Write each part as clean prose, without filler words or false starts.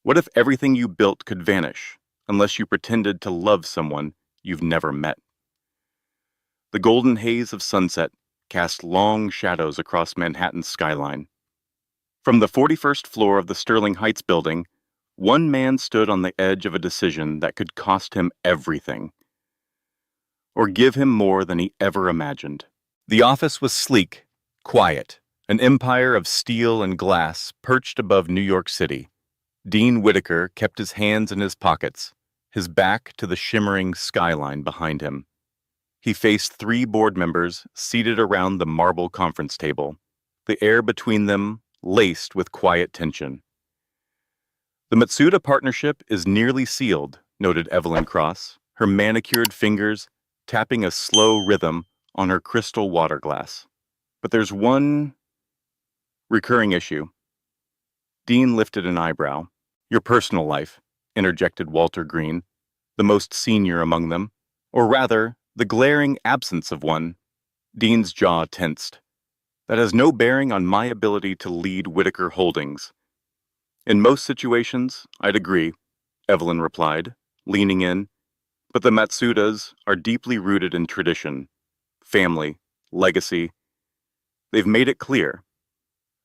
What if everything you built could vanish, unless you pretended to love someone you've never met? The golden haze of sunset cast long shadows across Manhattan's skyline. From the 41st floor of the Sterling Heights building, one man stood on the edge of a decision that could cost him everything, or give him more than he ever imagined. The office was sleek, quiet, an empire of steel and glass perched above New York City. Dean Whitaker kept his hands in his pockets, his back to the shimmering skyline behind him. He faced three board members seated around the marble conference table, the air between them laced with quiet tension. "The Matsuda partnership is nearly sealed," noted Evelyn Cross, her manicured fingers tapping a slow rhythm on her crystal water glass. "But there's one recurring issue." Dean lifted an eyebrow. "Your personal life," interjected Walter Green, the most senior among them, or rather, the glaring absence of one. Dean's jaw tensed. "That has no bearing on my ability to lead Whitaker Holdings." "In most situations, I'd agree," Evelyn replied, leaning in. "But the Matsudas are deeply rooted in tradition, family, legacy. They've made it clear.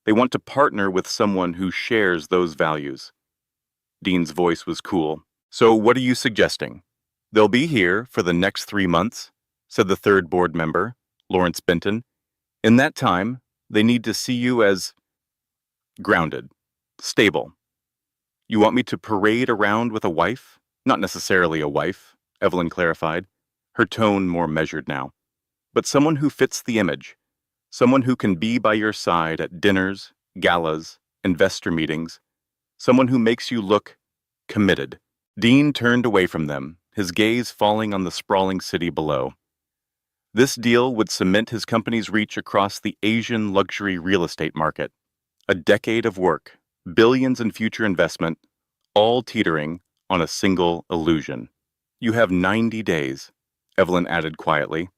They want to partner with someone who shares those values." Dean's voice was cool. "So what are you suggesting?" "They'll be here for the next 3 months," said the third board member, Lawrence Benton. "In that time, they need to see you as grounded, stable. You want me to parade around with a wife?" "Not necessarily a wife," Evelyn clarified, her tone more measured now. "But someone who fits the image, someone who can be by your side at dinners, galas, investor meetings, someone who makes you look committed." Dean turned away from them, his gaze falling on the sprawling city below. This deal would cement his company's reach across the Asian luxury real estate market. A decade of work, billions in future investment, all teetering on a single illusion. "You have 90 days, Evelyn added quietly.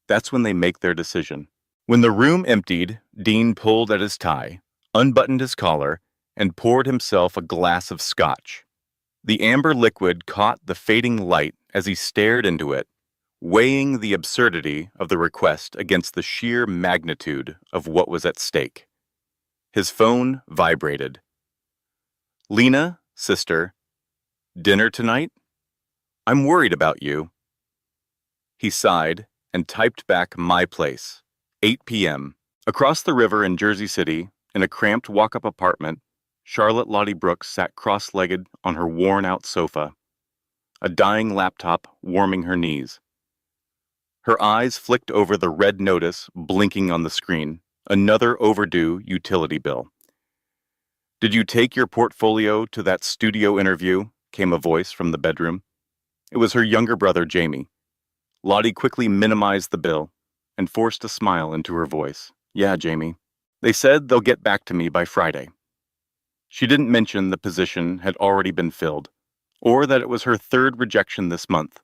"That's when they make their decision." When the room emptied, Dean pulled at his tie, unbuttoned his collar, and poured himself a glass of scotch. The amber liquid caught the fading light as he stared into it, weighing the absurdity of the request against the sheer magnitude of what was at stake. His phone vibrated. "Lena, sister, dinner tonight? I'm worried about you." He sighed and typed back my place, 8 p.m. Across the river in Jersey City, in a cramped walk-up apartment, Charlotte Lottie Brooks sat cross-legged on her worn-out sofa, a dying laptop warming her knees. Her eyes flicked over the red notice blinking on the screen, another overdue utility bill. "Did you take your portfolio to that studio interview?" came a voice from the bedroom. It was her younger brother, Jamie. Lottie quickly minimized the bill and forced a smile into her voice. "Yeah, Jamie. They said they'll get back to me by Friday." She didn't mention the position had already been filled, or that it was her third rejection this month,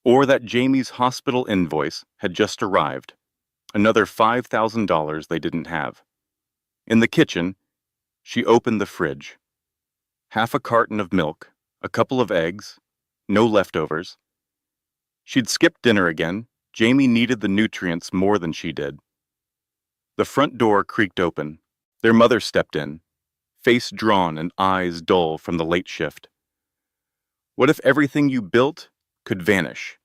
or that Jamie's hospital invoice had just arrived, another $5,000 they didn't have. In the kitchen, she opened the fridge. Half a carton of milk, a couple of eggs, no leftovers. She'd skipped dinner again. Jamie needed the nutrients more than she did. The front door creaked open. Their mother stepped in, face drawn and eyes dull from the late shift. "What if everything you built could vanish,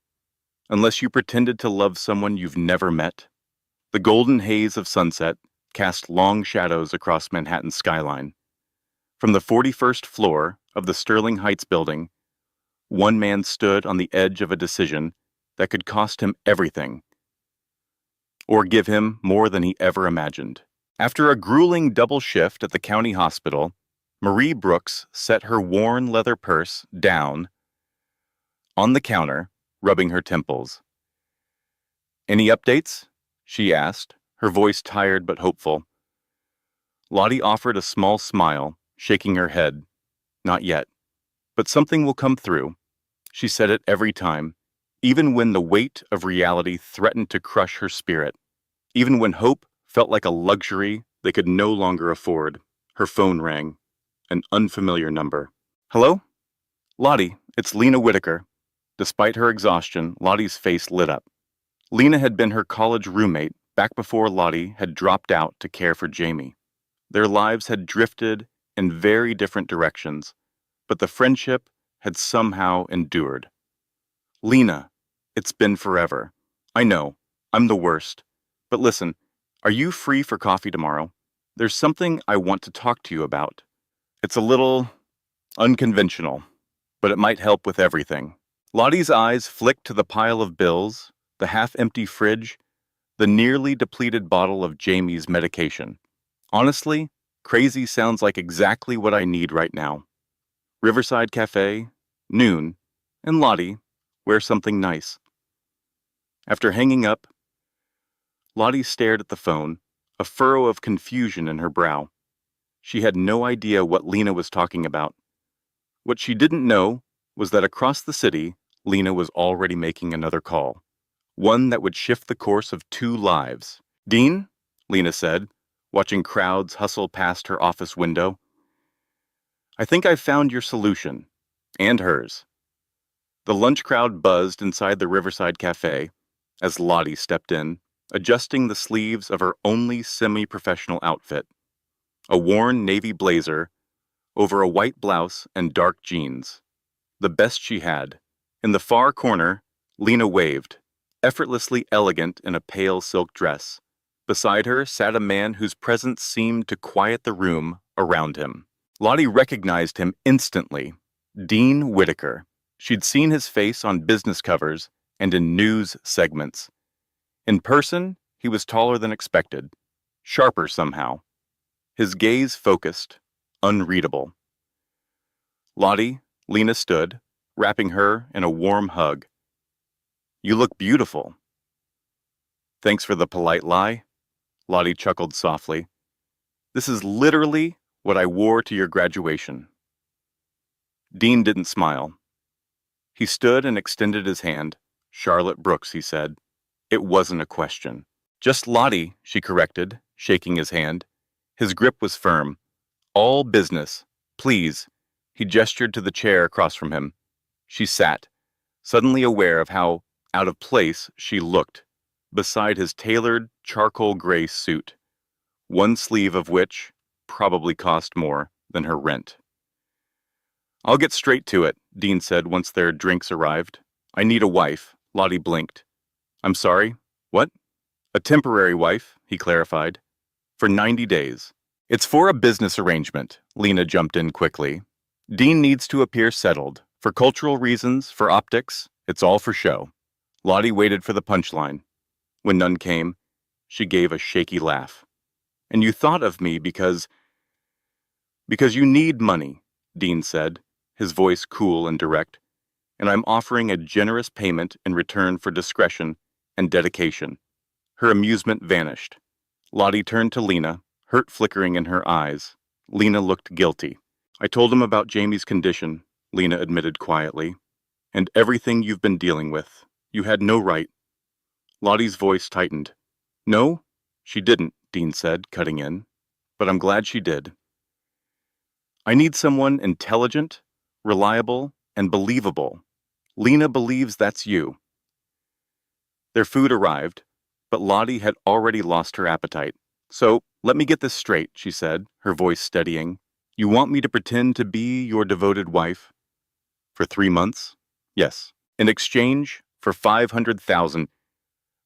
unless you pretended to love someone you've never met?" The golden haze of sunset cast long shadows across Manhattan's skyline. From the 41st floor of the Sterling Heights building, one man stood on the edge of a decision that could cost him everything, or give him more than he ever imagined. After a grueling double shift at the county hospital, Marie Brooks set her worn leather purse down on the counter, rubbing her temples. "Any updates?" she asked, her voice tired but hopeful. Lottie offered a small smile, shaking her head. "Not yet. But something will come through." She said it every time, even when the weight of reality threatened to crush her spirit, even when hope felt like a luxury they could no longer afford. Her phone rang, an unfamiliar number. Hello? Lottie, it's Lena Whitaker. Despite her exhaustion, Lottie's face lit up. Lena had been her college roommate back before Lottie had dropped out to care for Jamie. Their lives had drifted in very different directions, but the friendship had somehow endured. Lena, it's been forever. I know, I'm the worst. But listen, are you free for coffee tomorrow? There's something I want to talk to you about. It's a little unconventional, but it might help with everything. Lottie's eyes flicked to the pile of bills, the half-empty fridge, the nearly depleted bottle of Jamie's medication. Honestly, crazy sounds like exactly what I need right now. Riverside Cafe, noon, and Lottie, wear something nice. After hanging up, Lottie stared at the phone, a furrow of confusion in her brow. She had no idea what Lena was talking about. What she didn't know was that across the city, Lena was already making another call, one that would shift the course of 2 lives. Dean, Lena said, watching crowds hustle past her office window. I think I've found your solution, and hers. The lunch crowd buzzed inside the Riverside Cafe as Lottie stepped in, adjusting the sleeves of her only semi-professional outfit, a worn navy blazer over a white blouse and dark jeans, the best she had. In the far corner, Lena waved, effortlessly elegant in a pale silk dress. Beside her sat a man whose presence seemed to quiet the room around him. Lottie recognized him instantly. Dean Whitaker. She'd seen his face on business covers and in news segments. In person, he was taller than expected, sharper somehow. His gaze focused, unreadable. Lottie, Lena stood, wrapping her in a warm hug. You look beautiful. Thanks for the polite lie, Lottie chuckled softly. This is literally what I wore to your graduation. Dean didn't smile. He stood and extended his hand. Charlotte Brooks, he said. It wasn't a question. Just Lottie, she corrected, shaking his hand. His grip was firm. All business. Please. He gestured to the chair across from him. She sat, suddenly aware of how out of place she looked, beside his tailored charcoal gray suit, one sleeve of which probably cost more than her rent. I'll get straight to it, Dean said once their drinks arrived. I need a wife, Lottie blinked. I'm sorry, what? A temporary wife, he clarified. For 90 days. It's for a business arrangement, Lena jumped in quickly. Dean needs to appear settled. For cultural reasons, for optics, it's all for show. Lottie waited for the punchline. When none came, she gave a shaky laugh. And you thought of me because you need money, Dean said, his voice cool and direct, and I'm offering a generous payment in return for discretion and dedication. Her amusement vanished. Lottie turned to Lena, hurt flickering in her eyes. Lena looked guilty. I told him about Jamie's condition, Lena admitted quietly, and everything you've been dealing with. You had no right. Lottie's voice tightened. No, she didn't, Dean said, cutting in, but I'm glad she did. I need someone intelligent, reliable, and believable. Lena believes that's you. Their food arrived, but Lottie had already lost her appetite. So, let me get this straight, she said, her voice steadying. You want me to pretend to be your devoted wife? For 3 months? Yes. In exchange for 500,000.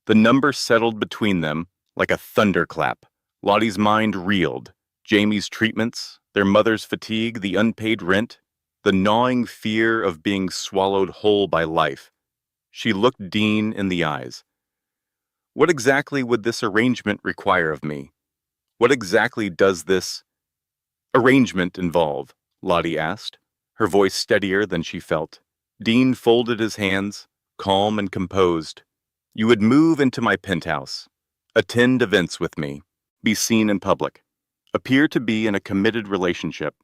The number settled between them like a thunderclap. Lottie's mind reeled. Jamie's treatments, their mother's fatigue, the unpaid rent, the gnawing fear of being swallowed whole by life. She looked Dean in the eyes. What exactly would this arrangement require of me? What exactly does this arrangement involve? Lottie asked, her voice steadier than she felt. Dean folded his hands, calm and composed. You would move into my penthouse, attend events with me, be seen in public, appear to be in a committed relationship.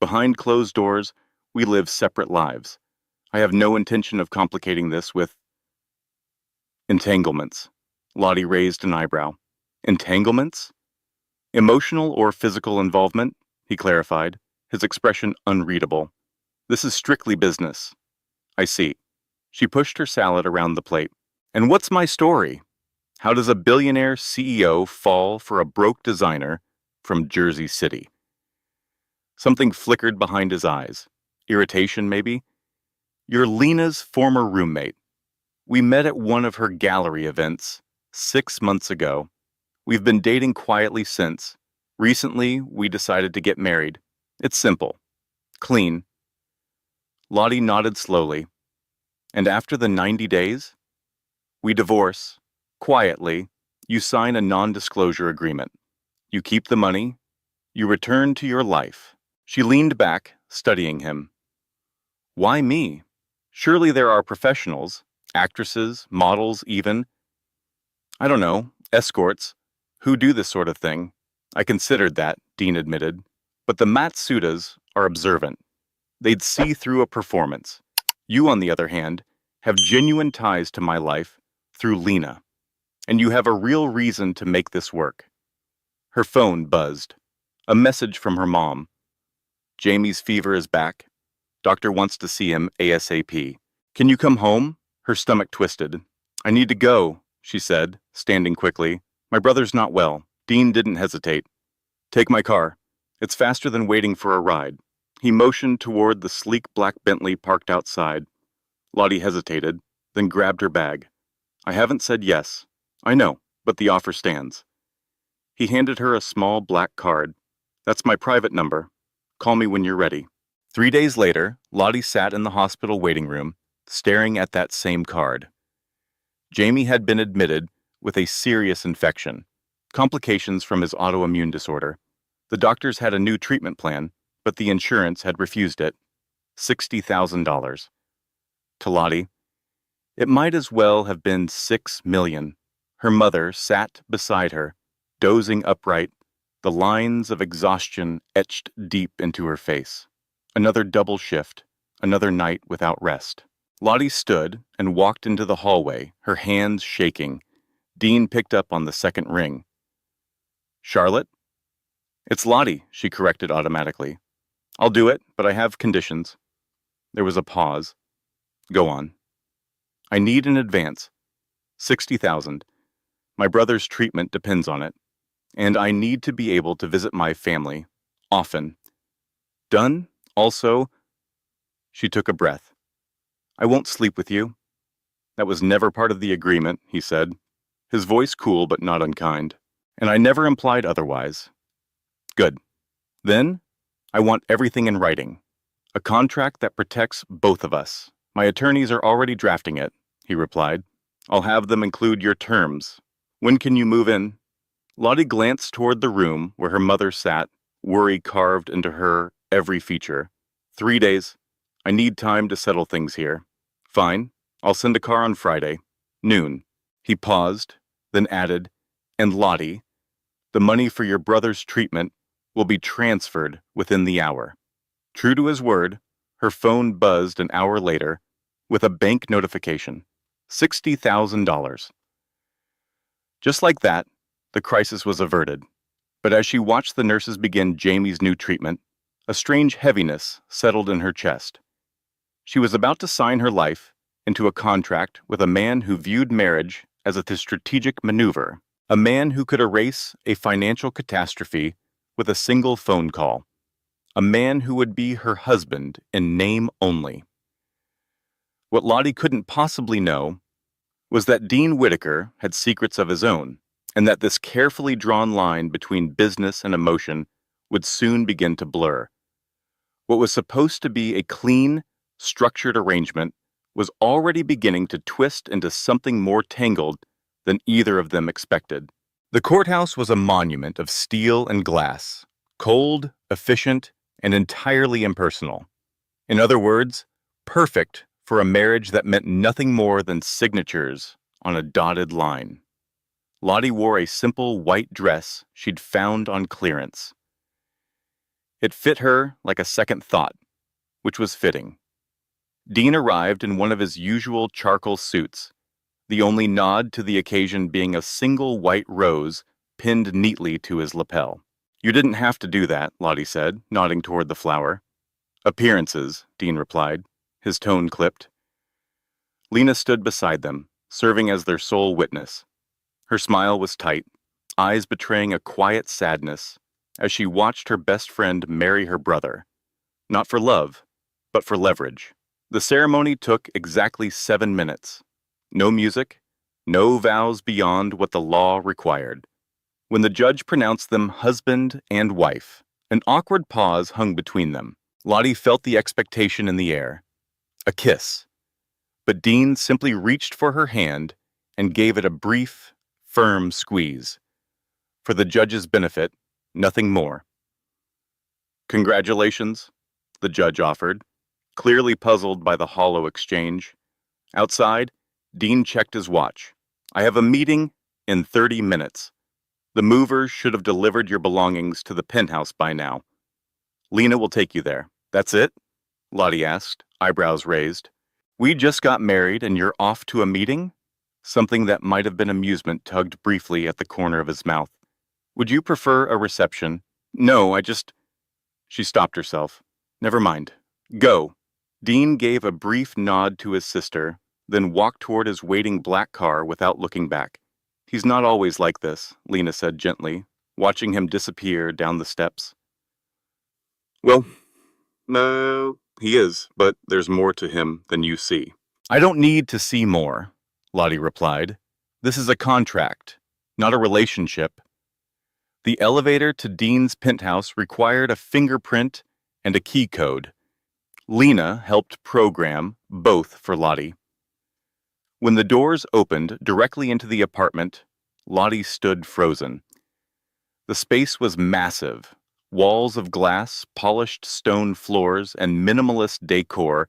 Behind closed doors, we live separate lives. I have no intention of complicating this with entanglements. Lottie raised an eyebrow. Entanglements? Emotional or physical involvement, he clarified, his expression unreadable. This is strictly business. I see. She pushed her salad around the plate. And what's my story? How does a billionaire CEO fall for a broke designer from Jersey City? Something flickered behind his eyes. Irritation, maybe? You're Lena's former roommate. We met at one of her gallery events 6 months ago. We've been dating quietly since. Recently, we decided to get married. It's simple. Clean. Lottie nodded slowly. And after the 90 days? We divorce. Quietly. You sign a non-disclosure agreement. You keep the money. You return to your life. She leaned back, studying him. Why me? Surely there are professionals, actresses, models even. I don't know, escorts, who do this sort of thing. I considered that, Dean admitted. But the Matsudas are observant. They'd see through a performance. You, on the other hand, have genuine ties to my life through Lena. And you have a real reason to make this work. Her phone buzzed. A message from her mom. Jamie's fever is back. Doctor wants to see him ASAP. Can you come home? Her stomach twisted. I need to go, she said, standing quickly. My brother's not well. Dean didn't hesitate. Take my car. It's faster than waiting for a ride. He motioned toward the sleek black Bentley parked outside. Lottie hesitated, then grabbed her bag. I haven't said yes. I know, but the offer stands. He handed her a small black card. That's my private number. Call me when you're ready. 3 days later, Lottie sat in the hospital waiting room, staring at that same card. Jamie had been admitted with a serious infection, complications from his autoimmune disorder. The doctors had a new treatment plan, but the insurance had refused it. $60,000. To Lottie, it might as well have been $6 million. Her mother sat beside her, dozing upright, the lines of exhaustion etched deep into her face. Another double shift, another night without rest. Lottie stood and walked into the hallway, her hands shaking. Dean picked up on the second ring. Charlotte? It's Lottie, she corrected automatically. I'll do it, but I have conditions. There was a pause. Go on. I need an advance. 60,000. My brother's treatment depends on it. And I need to be able to visit my family. Often. Done? Also, she took a breath. I won't sleep with you. That was never part of the agreement, he said, his voice cool but not unkind. And I never implied otherwise. Good. Then, I want everything in writing. A contract that protects both of us. My attorneys are already drafting it, he replied. I'll have them include your terms. When can you move in? Lottie glanced toward the room where her mother sat, worry carved into her every feature. 3 days. I need time to settle things here. Fine. I'll send a car on Friday. Noon. He paused, then added, and Lottie, the money for your brother's treatment will be transferred within the hour. True to his word, her phone buzzed an hour later with a bank notification. $60,000. Just like that, the crisis was averted. But as she watched the nurses begin Jamie's new treatment, a strange heaviness settled in her chest. She was about to sign her life into a contract with a man who viewed marriage as a strategic maneuver, a man who could erase a financial catastrophe with a single phone call, a man who would be her husband in name only. What Lottie couldn't possibly know was that Dean Whitaker had secrets of his own, and that this carefully drawn line between business and emotion would soon begin to blur. What was supposed to be a clean, structured arrangement was already beginning to twist into something more tangled than either of them expected. The courthouse was a monument of steel and glass, cold, efficient, and entirely impersonal. In other words, perfect for a marriage that meant nothing more than signatures on a dotted line. Lottie wore a simple white dress she'd found on clearance. It fit her like a second thought, which was fitting. Dean arrived in one of his usual charcoal suits, the only nod to the occasion being a single white rose pinned neatly to his lapel. You didn't have to do that, Lottie said, nodding toward the flower. Appearances, Dean replied, his tone clipped. Lena stood beside them, serving as their sole witness. Her smile was tight, eyes betraying a quiet sadness, as she watched her best friend marry her brother. Not for love, but for leverage. The ceremony took exactly 7 minutes. No music, no vows beyond what the law required. When the judge pronounced them husband and wife, an awkward pause hung between them. Lottie felt the expectation in the air. A kiss. But Dean simply reached for her hand and gave it a brief, firm squeeze. For the judge's benefit, nothing more. Congratulations, the judge offered, clearly puzzled by the hollow exchange. Outside, Dean checked his watch. I have a meeting in 30 minutes. The movers should have delivered your belongings to the penthouse by now. Lena will take you there. That's it? Lottie asked, eyebrows raised. We just got married and you're off to a meeting? Something that might have been amusement tugged briefly at the corner of his mouth. Would you prefer a reception? No, I just... She stopped herself. Never mind. Go. Dean gave a brief nod to his sister, then walked toward his waiting black car without looking back. He's not always like this, Lena said gently, watching him disappear down the steps. Well, no, he is, but there's more to him than you see. I don't need to see more, Lottie replied. This is a contract, not a relationship. The elevator to Dean's penthouse required a fingerprint and a key code. Lena helped program both for Lottie. When the doors opened directly into the apartment, Lottie stood frozen. The space was massive. Walls of glass, polished stone floors, and minimalist decor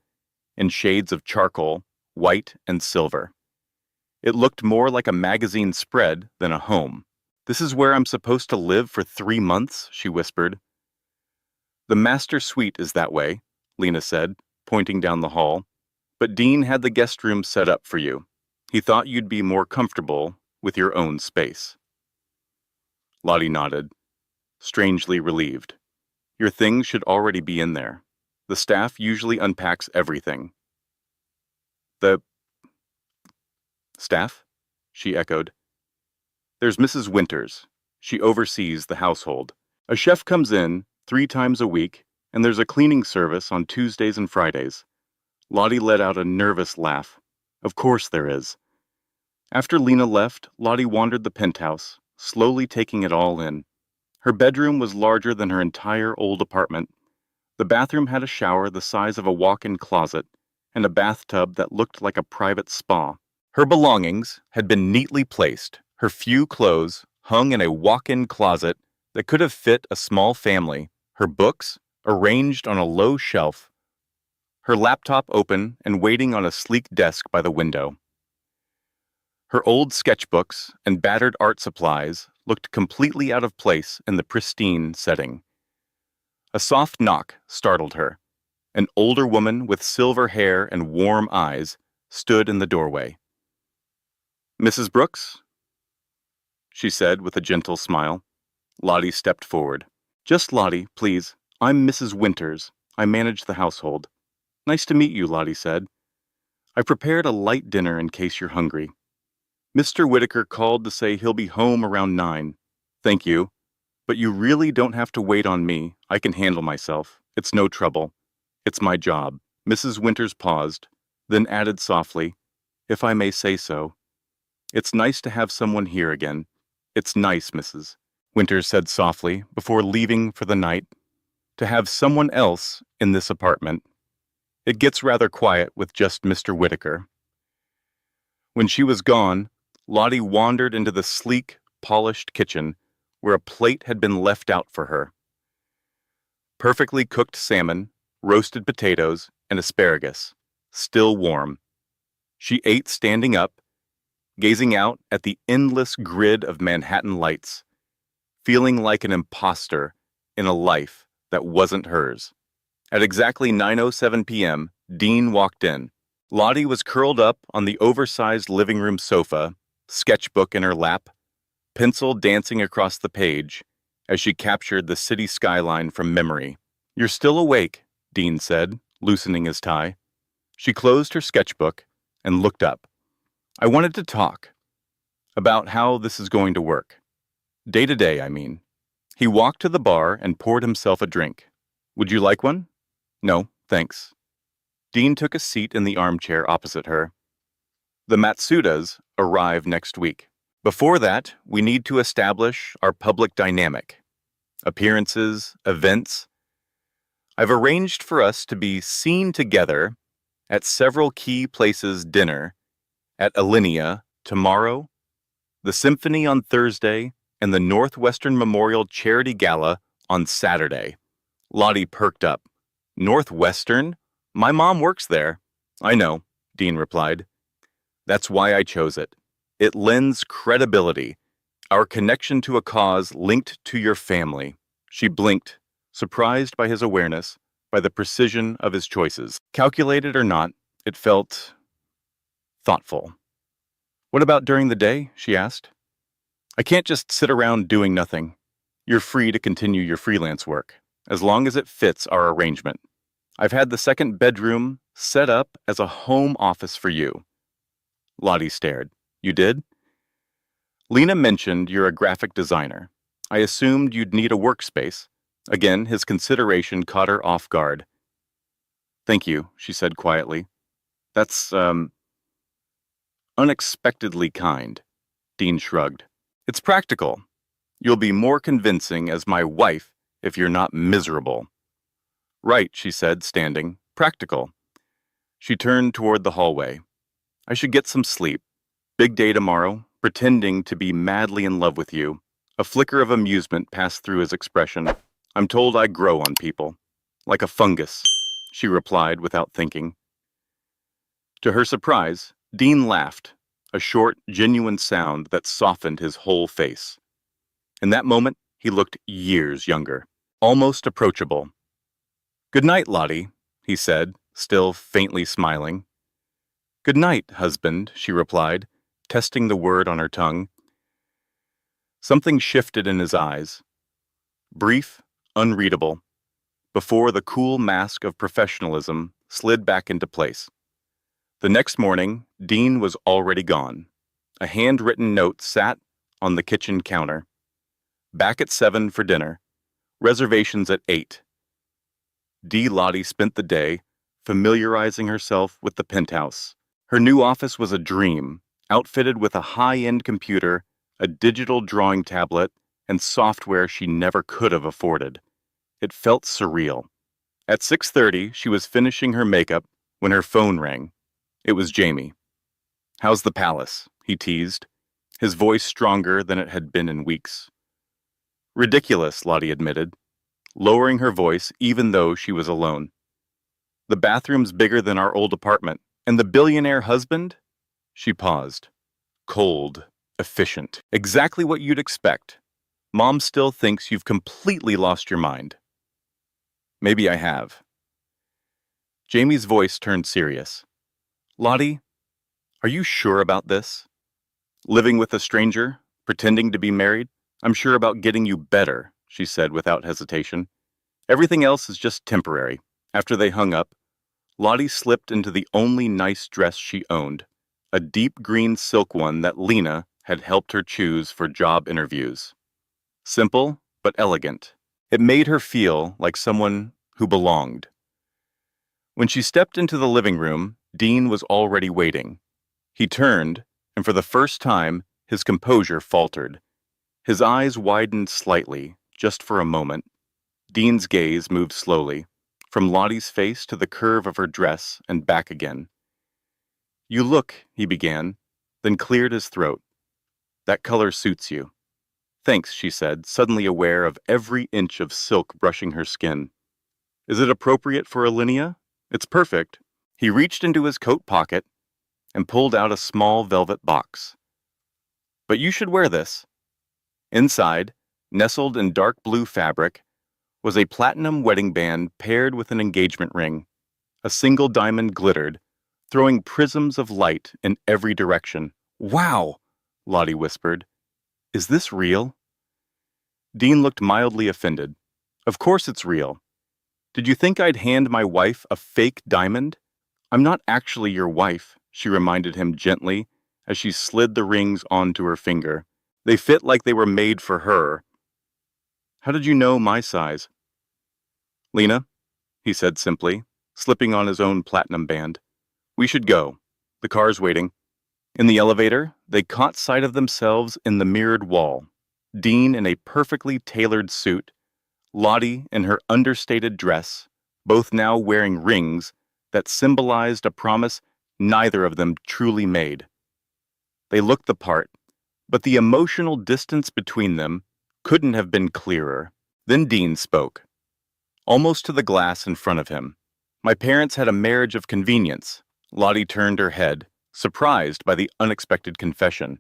in shades of charcoal, white, and silver. It looked more like a magazine spread than a home. This is where I'm supposed to live for 3 months, she whispered. The master suite is that way, Lena said, pointing down the hall. But Dean had the guest room set up for you. He thought you'd be more comfortable with your own space. Lottie nodded, strangely relieved. Your things should already be in there. The staff usually unpacks everything. The staff? She echoed. There's Mrs. Winters. She oversees the household. A chef comes in 3 times a week, and there's a cleaning service on Tuesdays and Fridays. Lottie let out a nervous laugh. Of course there is. After Lena left, Lottie wandered the penthouse, slowly taking it all in. Her bedroom was larger than her entire old apartment. The bathroom had a shower the size of a walk-in closet and a bathtub that looked like a private spa. Her belongings had been neatly placed, her few clothes hung in a walk-in closet that could have fit a small family, her books arranged on a low shelf, her laptop open and waiting on a sleek desk by the window. Her old sketchbooks and battered art supplies looked completely out of place in the pristine setting. A soft knock startled her. An older woman with silver hair and warm eyes stood in the doorway. Mrs. Brooks? She said with a gentle smile. Lottie stepped forward. Just Lottie, please. I'm Mrs. Winters. I manage the household. Nice to meet you, Lottie said. I prepared a light dinner in case you're hungry. Mr. Whitaker called to say he'll be home around 9. Thank you. But you really don't have to wait on me. I can handle myself. It's no trouble. It's my job. Mrs. Winters paused, then added softly, if I may say so. It's nice to have someone here again. It's nice, Mrs. Winters said softly before leaving for the night, to have someone else in this apartment. It gets rather quiet with just Mr. Whitaker. When she was gone, Lottie wandered into the sleek, polished kitchen where a plate had been left out for her. Perfectly cooked salmon, roasted potatoes, and asparagus, still warm. She ate standing up, gazing out at the endless grid of Manhattan lights, feeling like an imposter in a life that wasn't hers. At exactly 9:07 p.m., Dean walked in. Lottie was curled up on the oversized living room sofa, sketchbook in her lap, pencil dancing across the page as she captured the city skyline from memory. You're still awake, Dean said, loosening his tie. She closed her sketchbook and looked up. I wanted to talk about how this is going to work. Day to day, I mean. He walked to the bar and poured himself a drink. Would you like one? No, thanks. Dean took a seat in the armchair opposite her. The Matsudas arrive next week. Before that, we need to establish our public dynamic. Appearances, events. I've arranged for us to be seen together at several key places dinner, at Alinea tomorrow, the Symphony on Thursday, and the Northwestern Memorial Charity Gala on Saturday. Lottie perked up. Northwestern? My mom works there. I know, Dean replied. That's why I chose it. It lends credibility, our connection to a cause linked to your family. She blinked, surprised by his awareness, by the precision of his choices. Calculated or not, it felt thoughtful. What about during the day? She asked. I can't just sit around doing nothing. You're free to continue your freelance work, as long as it fits our arrangement. I've had the second bedroom set up as a home office for you. Lottie stared. You did? Lena mentioned you're a graphic designer. I assumed you'd need a workspace. Again, his consideration caught her off guard. Thank you, she said quietly. That's, unexpectedly kind. Dean shrugged. It's practical. You'll be more convincing as my wife if you're not miserable. Right, she said, standing. Practical. She turned toward the hallway. I should get some sleep. Big day tomorrow, pretending to be madly in love with you. A flicker of amusement passed through his expression. I'm told I grow on people. Like a fungus, she replied without thinking. To her surprise, Dean laughed, a short, genuine sound that softened his whole face. In that moment, he looked years younger, almost approachable. Good night, Lottie, he said, still faintly smiling. Good night, husband, she replied, testing the word on her tongue. Something shifted in his eyes. Brief, unreadable, before the cool mask of professionalism slid back into place. The next morning, Dean was already gone. A handwritten note sat on the kitchen counter. Back at 7 for dinner. Reservations at 8. Lottie spent the day familiarizing herself with the penthouse. Her new office was a dream, outfitted with a high-end computer, a digital drawing tablet, and software she never could have afforded. It felt surreal. At 6:30, she was finishing her makeup when her phone rang. It was Jamie. How's the palace? He teased, his voice stronger than it had been in weeks. Ridiculous, Lottie admitted, lowering her voice even though she was alone. The bathroom's bigger than our old apartment. And the billionaire husband? She paused. Cold, efficient. Exactly what you'd expect. Mom still thinks you've completely lost your mind. Maybe I have. Jamie's voice turned serious. Lottie, are you sure about this? Living with a stranger? Pretending to be married? I'm sure about getting you better, she said without hesitation. Everything else is just temporary. After they hung up, Lottie slipped into the only nice dress she owned, a deep green silk one that Lena had helped her choose for job interviews. Simple, but elegant. It made her feel like someone who belonged. When she stepped into the living room, Dean was already waiting. He turned, and for the first time, his composure faltered. His eyes widened slightly, just for a moment. Dean's gaze moved slowly, from Lottie's face to the curve of her dress and back again. You look, he began, then cleared his throat. That color suits you. Thanks, she said, suddenly aware of every inch of silk brushing her skin. Is it appropriate for Alinea? It's perfect. He reached into his coat pocket and pulled out a small velvet box. But you should wear this. Inside, nestled in dark blue fabric, was a platinum wedding band paired with an engagement ring. A single diamond glittered, throwing prisms of light in every direction. Wow, Lottie whispered. Is this real? Dean looked mildly offended. Of course it's real. Did you think I'd hand my wife a fake diamond? I'm not actually your wife, she reminded him gently as she slid the rings onto her finger. They fit like they were made for her. How did you know my size? Lena, he said simply, slipping on his own platinum band. We should go. The car's waiting. In the elevator, they caught sight of themselves in the mirrored wall. Dean in a perfectly tailored suit, Lottie in her understated dress, both now wearing rings that symbolized a promise neither of them truly made. They looked the part, but the emotional distance between them couldn't have been clearer. Then Dean spoke, almost to the glass in front of him. My parents had a marriage of convenience. Lottie turned her head, surprised by the unexpected confession.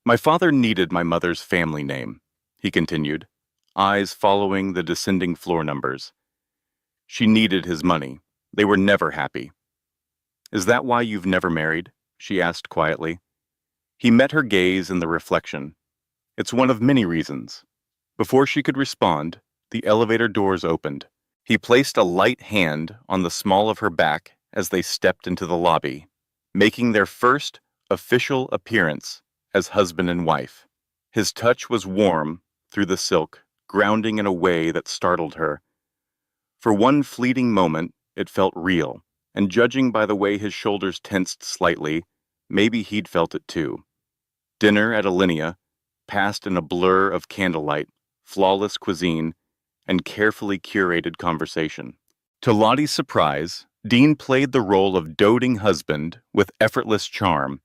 My father needed my mother's family name, he continued, eyes following the descending floor numbers. She needed his money. They were never happy. Is that why you've never married? She asked quietly. He met her gaze in the reflection. It's one of many reasons. Before she could respond, the elevator doors opened. He placed a light hand on the small of her back as they stepped into the lobby, making their first official appearance as husband and wife. His touch was warm through the silk, grounding in a way that startled her. For one fleeting moment, it felt real, and judging by the way his shoulders tensed slightly, maybe he'd felt it too. Dinner at Alinea passed in a blur of candlelight, flawless cuisine, and carefully curated conversation. To Lottie's surprise, Dean played the role of doting husband with effortless charm.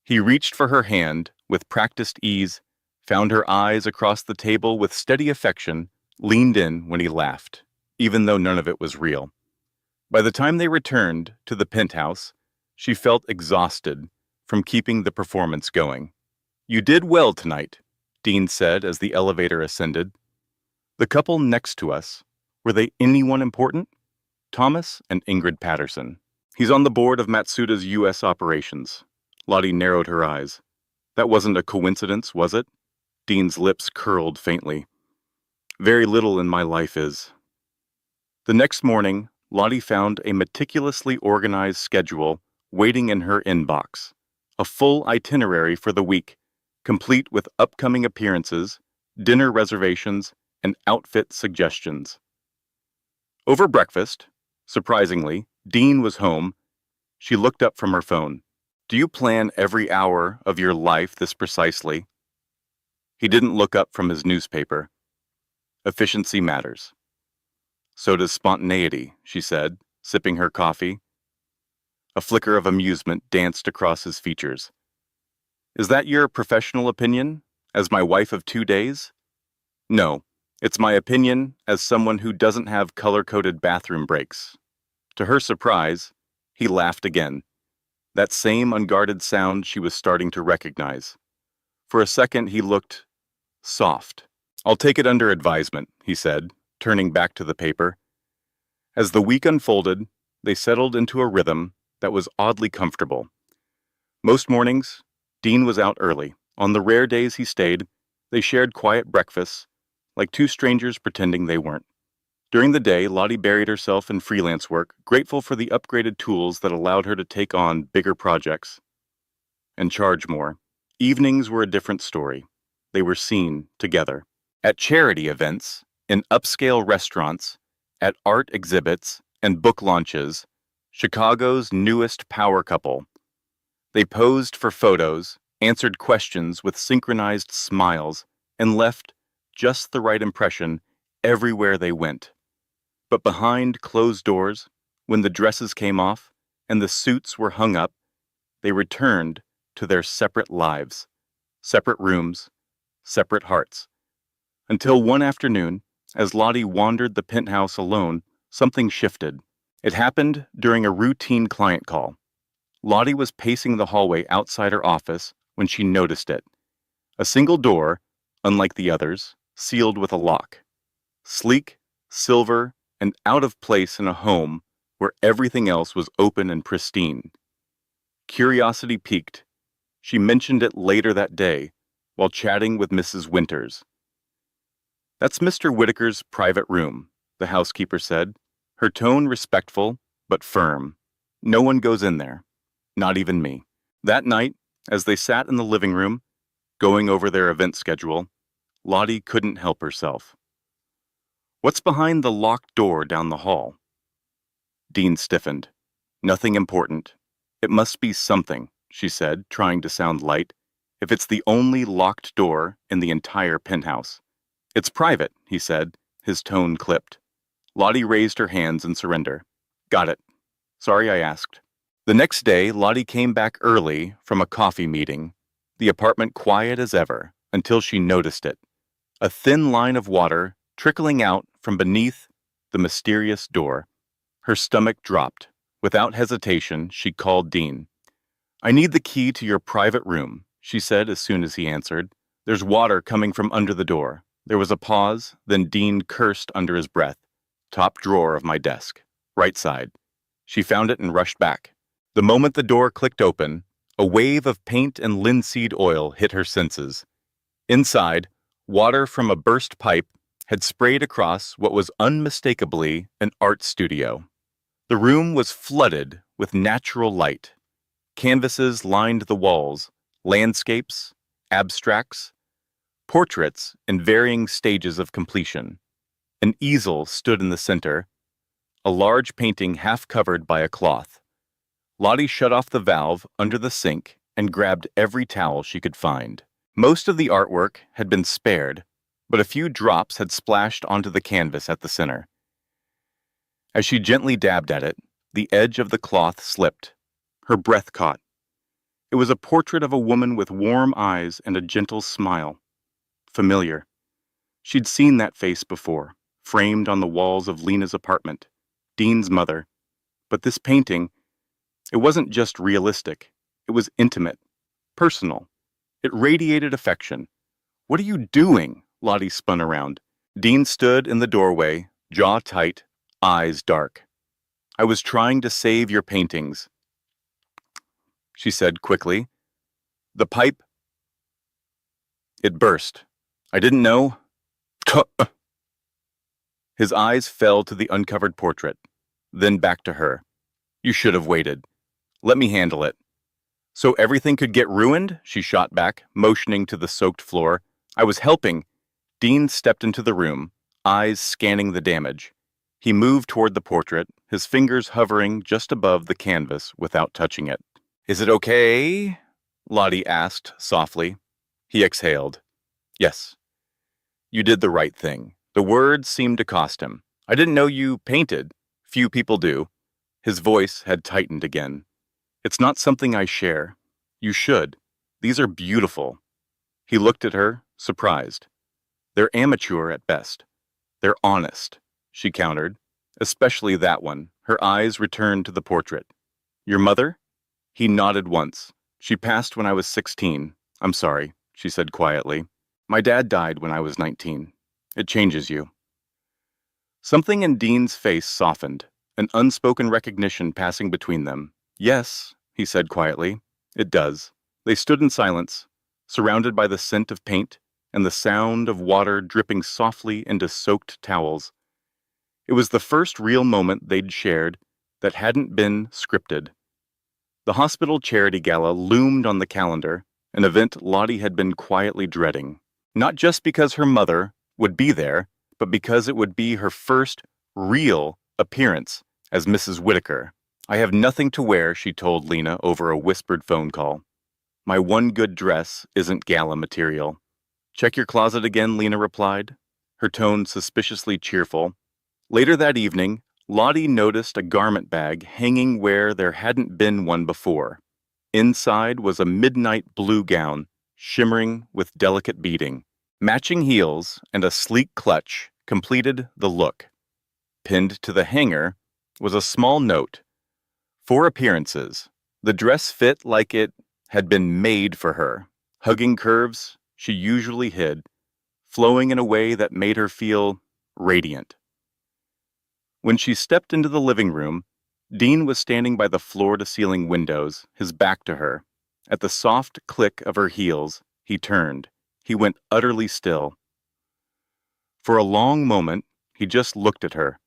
He reached for her hand with practiced ease, found her eyes across the table with steady affection, leaned in when he laughed, even though none of it was real. By the time they returned to the penthouse, she felt exhausted from keeping the performance going. You did well tonight, Dean said as the elevator ascended. The couple next to us, were they anyone important? Thomas and Ingrid Patterson. He's on the board of Matsuda's U.S. operations. Lottie narrowed her eyes. That wasn't a coincidence, was it? Dean's lips curled faintly. Very little in my life is. The next morning, Lottie found a meticulously organized schedule waiting in her inbox. A full itinerary for the week, complete with upcoming appearances, dinner reservations, and outfit suggestions. Over breakfast, surprisingly, Dean was home. She looked up from her phone. Do you plan every hour of your life this precisely? He didn't look up from his newspaper. Efficiency matters. So does spontaneity, she said, sipping her coffee. A flicker of amusement danced across his features. Is that your professional opinion, as my wife of 2 days? No, it's my opinion as someone who doesn't have color-coded bathroom breaks. To her surprise, he laughed again. That same unguarded sound she was starting to recognize. For a second, he looked soft. I'll take it under advisement, he said, turning back to the paper. As the week unfolded, they settled into a rhythm that was oddly comfortable. Most mornings, Dean was out early. On the rare days he stayed, they shared quiet breakfasts, like two strangers pretending they weren't. During the day, Lottie buried herself in freelance work, grateful for the upgraded tools that allowed her to take on bigger projects and charge more. Evenings were a different story. They were seen together. At charity events, in upscale restaurants, at art exhibits and book launches, Chicago's newest power couple. They posed for photos, answered questions with synchronized smiles, and left just the right impression everywhere they went. But behind closed doors, when the dresses came off and the suits were hung up, they returned to their separate lives, separate rooms, separate hearts. Until one afternoon, as Lottie wandered the penthouse alone, something shifted. It happened during a routine client call. Lottie was pacing the hallway outside her office when she noticed it. A single door, unlike the others, sealed with a lock. Sleek, silver, and out of place in a home where everything else was open and pristine. Curiosity piqued. She mentioned it later that day while chatting with Mrs. Winters. That's Mr. Whitaker's private room, the housekeeper said, her tone respectful but firm. No one goes in there, not even me. That night, as they sat in the living room, going over their event schedule, Lottie couldn't help herself. What's behind the locked door down the hall? Dean stiffened. Nothing important. It must be something, she said, trying to sound light, if it's the only locked door in the entire penthouse. It's private, he said, his tone clipped. Lottie raised her hands in surrender. Got it. Sorry I asked. The next day, Lottie came back early from a coffee meeting, the apartment quiet as ever, until she noticed it. A thin line of water trickling out from beneath the mysterious door. Her stomach dropped. Without hesitation, she called Dean. I need the key to your private room, she said as soon as he answered. There's water coming from under the door. There was a pause, then Dean cursed under his breath. Top drawer of my desk. Right side. She found it and rushed back. The moment the door clicked open, a wave of paint and linseed oil hit her senses. Inside, water from a burst pipe had sprayed across what was unmistakably an art studio. The room was flooded with natural light. Canvases lined the walls, landscapes, abstracts, portraits in varying stages of completion. An easel stood in the center, a large painting half covered by a cloth. Lottie shut off the valve under the sink and grabbed every towel she could find. Most of the artwork had been spared, but a few drops had splashed onto the canvas at the center. As she gently dabbed at it, the edge of the cloth slipped. Her breath caught. It was a portrait of a woman with warm eyes and a gentle smile. Familiar. She'd seen that face before, framed on the walls of Lena's apartment, Dean's mother. But this painting, it wasn't just realistic. It was intimate, personal. It radiated affection. What are you doing? Lottie spun around. Dean stood in the doorway, jaw tight, eyes dark. I was trying to save your paintings, she said quickly. The pipe, it burst. I didn't know. His eyes fell to the uncovered portrait, then back to her. You should have waited. Let me handle it. So everything could get ruined? She shot back, motioning to the soaked floor. I was helping. Dean stepped into the room, eyes scanning the damage. He moved toward the portrait, his fingers hovering just above the canvas without touching it. Is it okay? Lottie asked softly. He exhaled. Yes. You did the right thing. The words seemed to cost him. I didn't know you painted. Few people do. His voice had tightened again. It's not something I share. You should. These are beautiful. He looked at her, surprised. They're amateur at best. They're honest, she countered, especially that one. Her eyes returned to the portrait. Your mother? He nodded once. She passed when I was 16. I'm sorry, she said quietly. My dad died when I was 19. It changes you. Something in Dean's face softened, an unspoken recognition passing between them. Yes, he said quietly. It does. They stood in silence, surrounded by the scent of paint and the sound of water dripping softly into soaked towels. It was the first real moment they'd shared that hadn't been scripted. The hospital charity gala loomed on the calendar, an event Lottie had been quietly dreading. Not just because her mother would be there, but because it would be her first real appearance as Mrs. Whitaker. I have nothing to wear, she told Lena over a whispered phone call. My one good dress isn't gala material. Check your closet again, Lena replied, her tone suspiciously cheerful. Later that evening, Lottie noticed a garment bag hanging where there hadn't been one before. Inside was a midnight blue gown, shimmering with delicate beading. Matching heels and a sleek clutch completed the look. Pinned to the hanger was a small note. For appearances, the dress fit like it had been made for her, hugging curves she usually hid, flowing in a way that made her feel radiant. When she stepped into the living room, Dean was standing by the floor-to-ceiling windows, his back to her. At the soft click of her heels, he turned. He went utterly still. For a long moment, He just looked at her.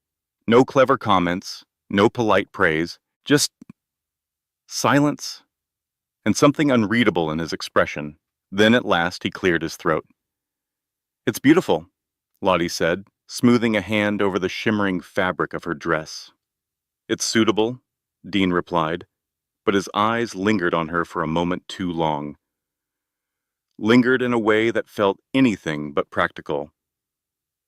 No clever comments, no polite praise, just silence and something unreadable in his expression. Then at last he cleared his throat. "It's beautiful," Lottie said, smoothing a hand over the shimmering fabric of her dress. "It's suitable," Dean replied, but his eyes lingered on her for a moment too long. Lingered in a way that felt anything but practical.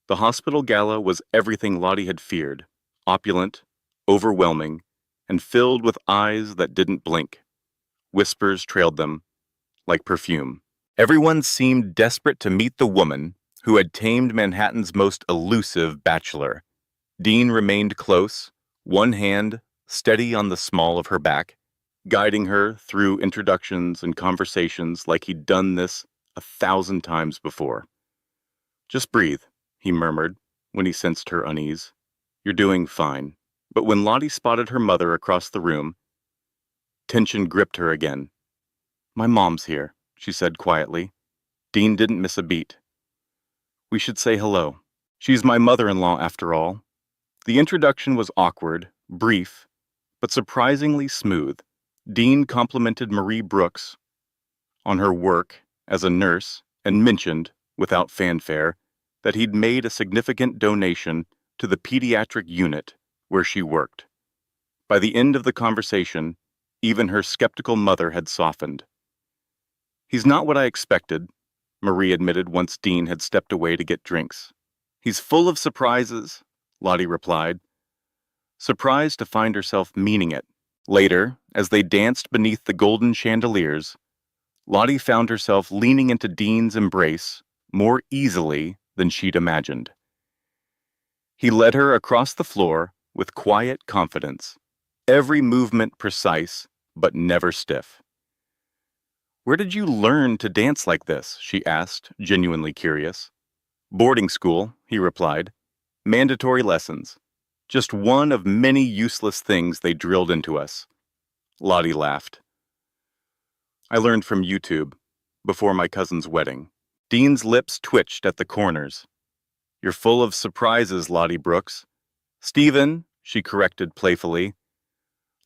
The hospital gala was everything Lottie had feared, opulent, overwhelming, and filled with eyes that didn't blink. Whispers trailed them, like perfume. Everyone seemed desperate to meet the woman who had tamed Manhattan's most elusive bachelor. Dean remained close, one hand steady on the small of her back, guiding her through introductions and conversations like he'd done this 1,000 times before. "Just breathe," he murmured when he sensed her unease. "You're doing fine." But when Lottie spotted her mother across the room, tension gripped her again. "My mom's here," she said quietly. Dean didn't miss a beat. "We should say hello. She's my mother-in-law after all." The introduction was awkward, brief, but surprisingly smooth. Dean complimented Marie Brooks on her work as a nurse and mentioned, without fanfare, that he'd made a significant donation to the pediatric unit where she worked. By the end of the conversation, even her skeptical mother had softened. "He's not what I expected," Marie admitted once Dean had stepped away to get drinks. "He's full of surprises," Lottie replied, surprised to find herself meaning it. Later, as they danced beneath the golden chandeliers, Lottie found herself leaning into Dean's embrace more easily than she'd imagined. He led her across the floor with quiet confidence, every movement precise but never stiff. "Where did you learn to dance like this?" she asked, genuinely curious. "Boarding school," he replied. "Mandatory lessons. Just one of many useless things they drilled into us." Lottie laughed. "I learned from YouTube, before my cousin's wedding." Dean's lips twitched at the corners. "You're full of surprises, Lottie Brooks." "Stephen," she corrected playfully.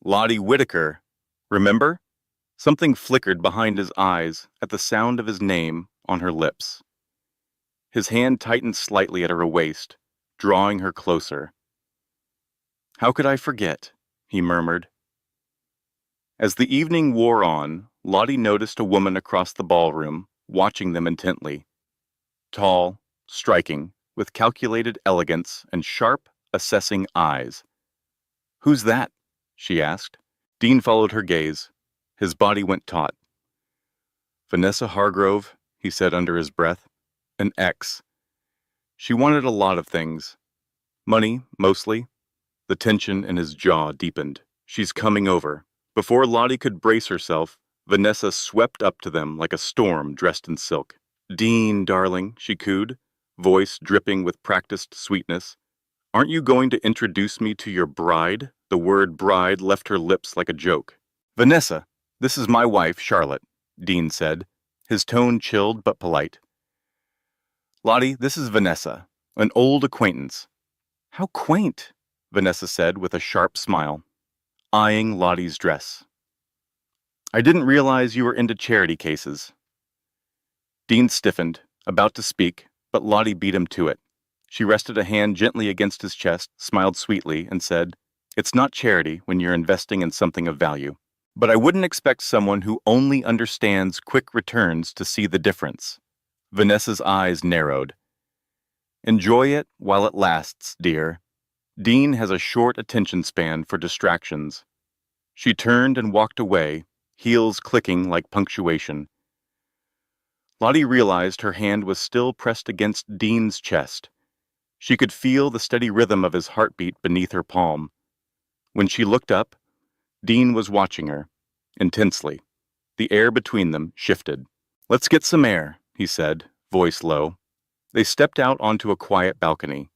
"Lottie Whitaker. Remember?" Something flickered behind his eyes at the sound of his name on her lips. His hand tightened slightly at her waist, drawing her closer. "How could I forget?" he murmured. As the evening wore on, Lottie noticed a woman across the ballroom, watching them intently. Tall, striking, with calculated elegance and sharp, assessing eyes. "Who's that?" she asked. Dean followed her gaze. His body went taut. "Vanessa Hargrove," he said under his breath. "An ex. She wanted a lot of things. Money, mostly." The tension in his jaw deepened. "She's coming over." Before Lottie could brace herself, Vanessa swept up to them like a storm dressed in silk. "Dean, darling," she cooed, voice dripping with practiced sweetness. "Aren't you going to introduce me to your bride?" The word bride left her lips like a joke. "Vanessa, this is my wife, Charlotte," Dean said, his tone chilled but polite. "Lottie, this is Vanessa, an old acquaintance." "How quaint," Vanessa said with a sharp smile, eyeing Lottie's dress. "I didn't realize you were into charity cases." Dean stiffened, about to speak, but Lottie beat him to it. She rested a hand gently against his chest, smiled sweetly, and said, "It's not charity when you're investing in something of value. But I wouldn't expect someone who only understands quick returns to see the difference." Vanessa's eyes narrowed. "Enjoy it while it lasts, dear. Dean has a short attention span for distractions." She turned and walked away, heels clicking like punctuation. Lottie realized her hand was still pressed against Dean's chest. She could feel the steady rhythm of his heartbeat beneath her palm. When she looked up, Dean was watching her, intensely. The air between them shifted. "Let's get some air," he said, voice low. They stepped out onto a quiet balcony.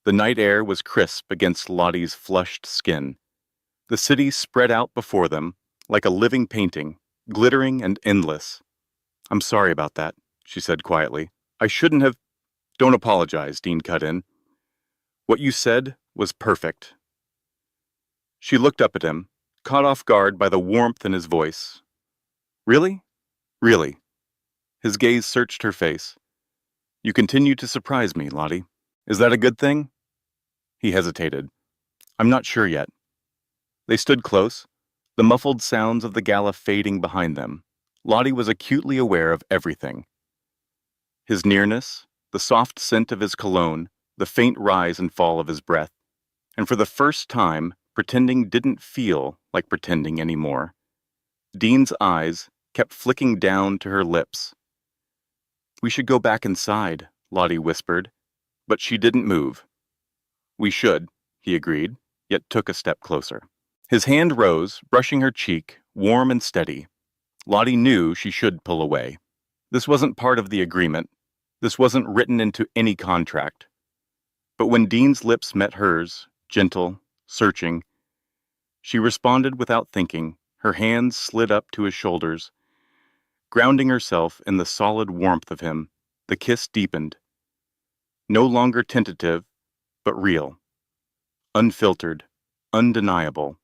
The night air was crisp against Lottie's flushed skin. The city spread out before them, like a living painting, glittering and endless. "I'm sorry about that," she said quietly. "I shouldn't have—" "Don't apologize," Dean cut in. What you said was perfect. She looked up at him, caught off guard by the warmth in his voice. Really? Really? His gaze searched her face. You continue to surprise me, Lottie. Is that a good thing? He hesitated. I'm not sure yet. They stood close, the muffled sounds of the gala fading behind them. Lottie was acutely aware of everything. His nearness, the soft scent of his cologne, the faint rise and fall of his breath. And for the first time, pretending didn't feel like pretending anymore. Dean's eyes kept flicking down to her lips. We should go back inside, Lottie whispered, but she didn't move. We should, he agreed, yet took a step closer. His hand rose, brushing her cheek, warm and steady. Lottie knew she should pull away. This wasn't part of the agreement. This wasn't written into any contract. But when Dean's lips met hers, gentle, searching, she responded without thinking. Her hands slid up to his shoulders. Grounding herself in the solid warmth of him, the kiss deepened. No longer tentative, but real. Unfiltered, undeniable.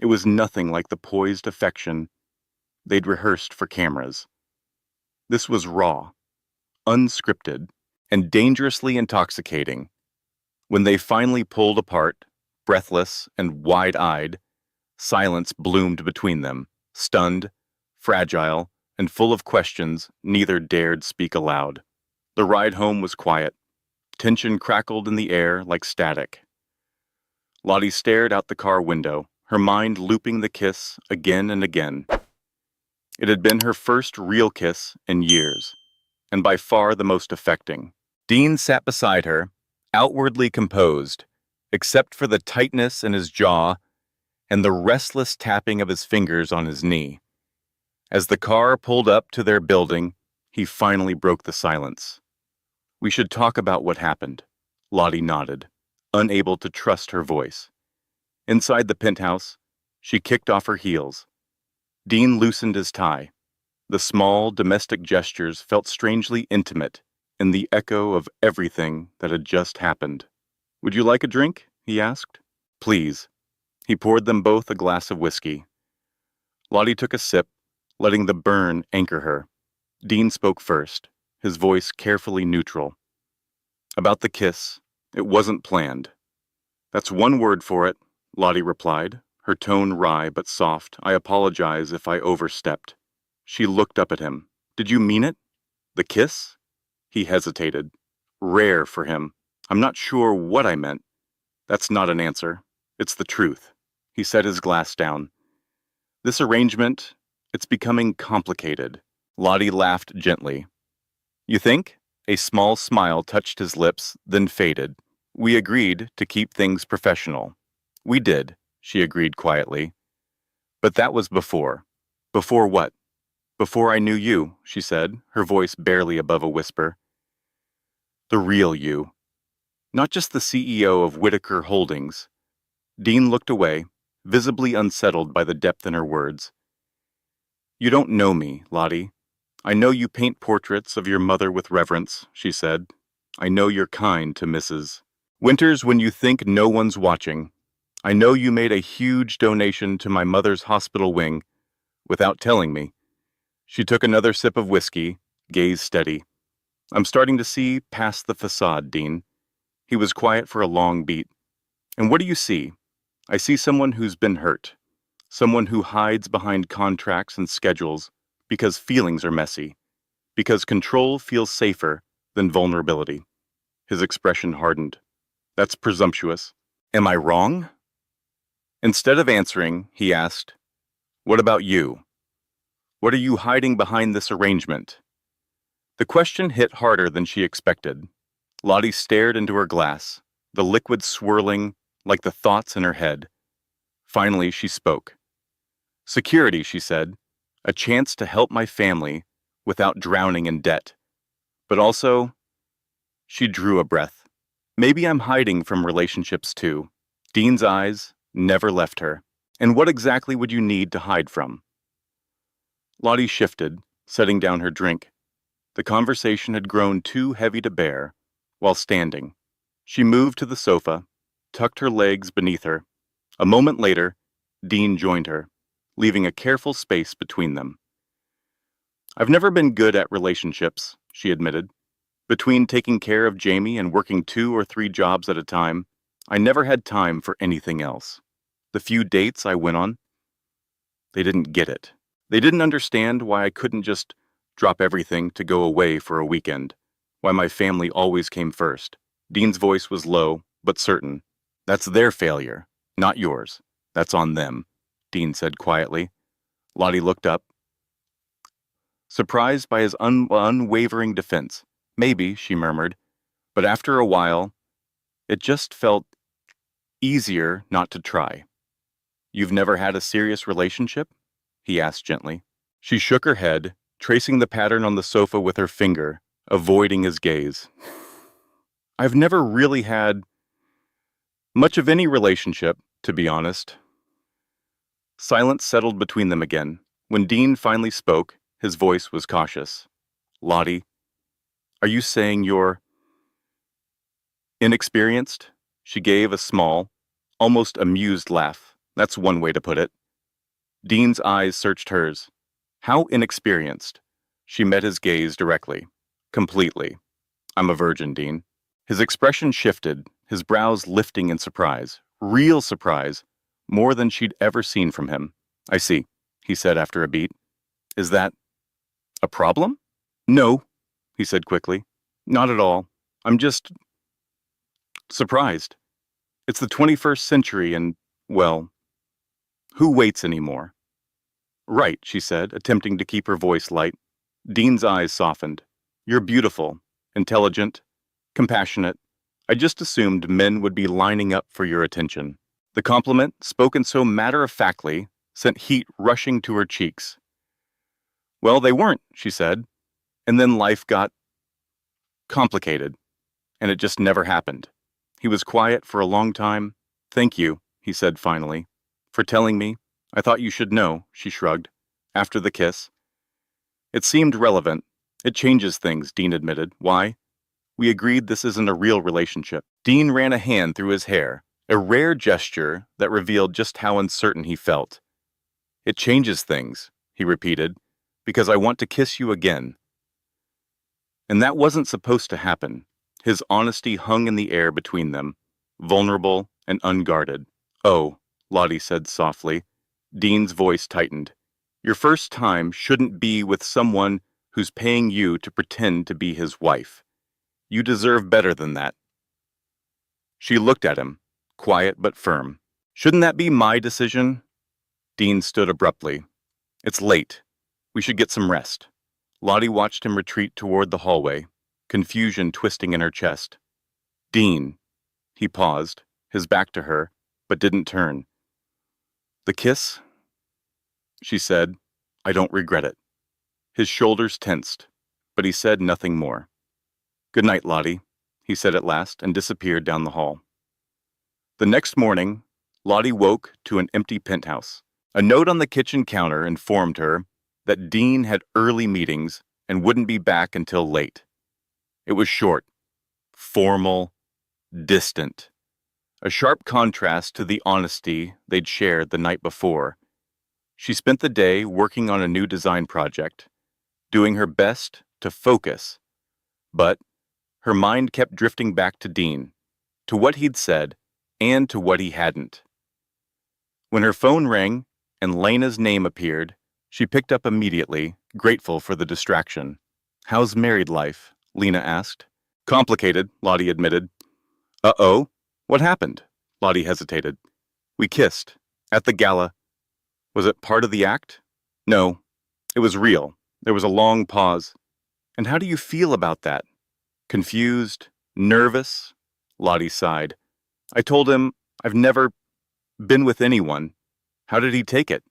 It was nothing like the poised affection they'd rehearsed for cameras. This was raw, unscripted, and dangerously intoxicating. When they finally pulled apart, breathless and wide-eyed, silence bloomed between them, stunned, fragile, and full of questions neither dared speak aloud. The ride home was quiet. Tension crackled in the air like static. Lottie stared out the car window, her mind looping the kiss again and again. It had been her first real kiss in years, and by far the most affecting. Dean sat beside her, outwardly composed, except for the tightness in his jaw and the restless tapping of his fingers on his knee. As the car pulled up to their building, he finally broke the silence. We should talk about what happened. Lottie nodded, unable to trust her voice. Inside the penthouse, she kicked off her heels. Dean loosened his tie. The small, domestic gestures felt strangely intimate in the echo of everything that had just happened. Would you like a drink? He asked. Please. He poured them both a glass of whiskey. Lottie took a sip, letting the burn anchor her. Dean spoke first, his voice carefully neutral. About the kiss, it wasn't planned. That's one word for it, Lottie replied, her tone wry but soft. I apologize if I overstepped. She looked up at him. Did you mean it? The kiss? He hesitated. Rare for him. I'm not sure what I meant. That's not an answer. It's the truth. He set his glass down. This arrangement, it's becoming complicated. Lottie laughed gently. You think? A small smile touched his lips, then faded. We agreed to keep things professional. We did, she agreed quietly. But that was before. Before what? Before I knew you, she said, her voice barely above a whisper. The real you. Not just the CEO of Whitaker Holdings. Dean looked away, visibly unsettled by the depth in her words. You don't know me, Lottie. I know you paint portraits of your mother with reverence, she said. I know you're kind to Mrs. Winters when you think no one's watching. I know you made a huge donation to my mother's hospital wing without telling me. She took another sip of whiskey, gaze steady. I'm starting to see past the facade, Dean. He was quiet for a long beat. And what do you see? I see someone who's been hurt. Someone who hides behind contracts and schedules because feelings are messy. Because control feels safer than vulnerability. His expression hardened. That's presumptuous. Am I wrong? Instead of answering, he asked, What about you? What are you hiding behind this arrangement? The question hit harder than she expected. Lottie stared into her glass, the liquid swirling like the thoughts in her head. Finally, she spoke. Security, she said, a chance to help my family without drowning in debt. But also, she drew a breath. Maybe I'm hiding from relationships too. Dean's eyes never left her. And what exactly would you need to hide from? Lottie shifted, setting down her drink. The conversation had grown too heavy to bear while standing. She moved to the sofa, tucked her legs beneath her. A moment later, Dean joined her, leaving a careful space between them. I've never been good at relationships, she admitted. Between taking care of Jamie and working 2 or 3 jobs at a time, I never had time for anything else. The few dates I went on, they didn't get it. They didn't understand why I couldn't just drop everything to go away for a weekend, why my family always came first. Dean's voice was low, but certain. That's their failure, not yours. That's on them, Dean said quietly. Lottie looked up, surprised by his unwavering defense. Maybe, she murmured, but after a while, it just felt easier not to try. You've never had a serious relationship? He asked gently. She shook her head, tracing the pattern on the sofa with her finger, avoiding his gaze. I've never really had much of any relationship, to be honest. Silence settled between them again. When Dean finally spoke, his voice was cautious. Lottie, are you saying you're inexperienced? She gave a small, almost amused laugh. That's one way to put it. Dean's eyes searched hers. How inexperienced? She met his gaze directly. Completely. I'm a virgin, Dean. His expression shifted, his brows lifting in surprise. Real surprise. More than she'd ever seen from him. I see, he said after a beat. Is that a problem? No, he said quickly. Not at all. I'm just surprised. It's the 21st century and, well, who waits anymore? Right, she said, attempting to keep her voice light. Dean's eyes softened. You're beautiful, intelligent, compassionate. I just assumed men would be lining up for your attention. The compliment, spoken so matter-of-factly, sent heat rushing to her cheeks. Well, they weren't, she said, and then life got complicated, and it just never happened. He was quiet for a long time. Thank you, he said finally, for telling me. I thought you should know, she shrugged, after the kiss. It seemed relevant. It changes things, Dean admitted. Why? We agreed this isn't a real relationship. Dean ran a hand through his hair, a rare gesture that revealed just how uncertain he felt. It changes things, he repeated, because I want to kiss you again. And that wasn't supposed to happen. His honesty hung in the air between them, vulnerable and unguarded. Oh, Lottie said softly. Dean's voice tightened. Your first time shouldn't be with someone who's paying you to pretend to be his wife. You deserve better than that. She looked at him, quiet but firm. Shouldn't that be my decision? Dean stood abruptly. It's late. We should get some rest. Lottie watched him retreat toward the hallway, confusion twisting in her chest. Dean. He paused, his back to her, but didn't turn. The kiss? She said, I don't regret it. His shoulders tensed, but he said nothing more. Good night, Lottie, he said at last and disappeared down the hall. The next morning, Lottie woke to an empty penthouse. A note on the kitchen counter informed her that Dean had early meetings and wouldn't be back until late. It was short, formal, distant. A sharp contrast to the honesty they'd shared the night before. She spent the day working on a new design project, doing her best to focus, but her mind kept drifting back to Dean, to what he'd said, and to what he hadn't. When her phone rang and Lena's name appeared, she picked up immediately, grateful for the distraction. How's married life? Lena asked. Complicated, Lottie admitted. Uh-oh? What happened? Lottie hesitated. We kissed. At the gala. Was it part of the act? No. It was real. There was a long pause. And how do you feel about that? Confused? Nervous? Lottie sighed. I told him I've never been with anyone. How did he take it?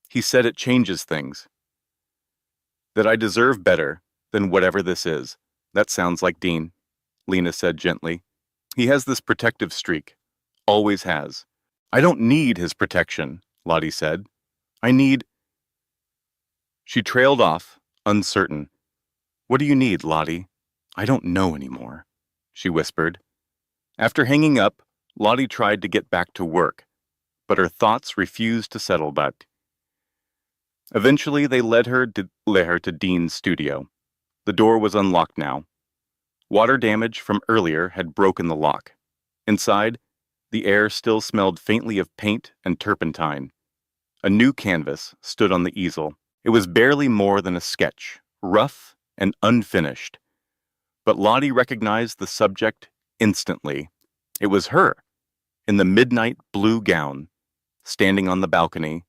He said it changes things. That I deserve better than whatever this is. That sounds like Dean, Lena said gently. He has this protective streak. Always has. I don't need his protection, Lottie said. I need... She trailed off, uncertain. What do you need, Lottie? I don't know anymore, she whispered. After hanging up, Lottie tried to get back to work, but her thoughts refused to settle back. Eventually, they led her to Dean's studio. The door was unlocked now. Water damage from earlier had broken the lock. Inside, the air still smelled faintly of paint and turpentine. A new canvas stood on the easel. It was barely more than a sketch, rough and unfinished. But Lottie recognized the subject instantly. It was her, in the midnight blue gown, standing on the balcony,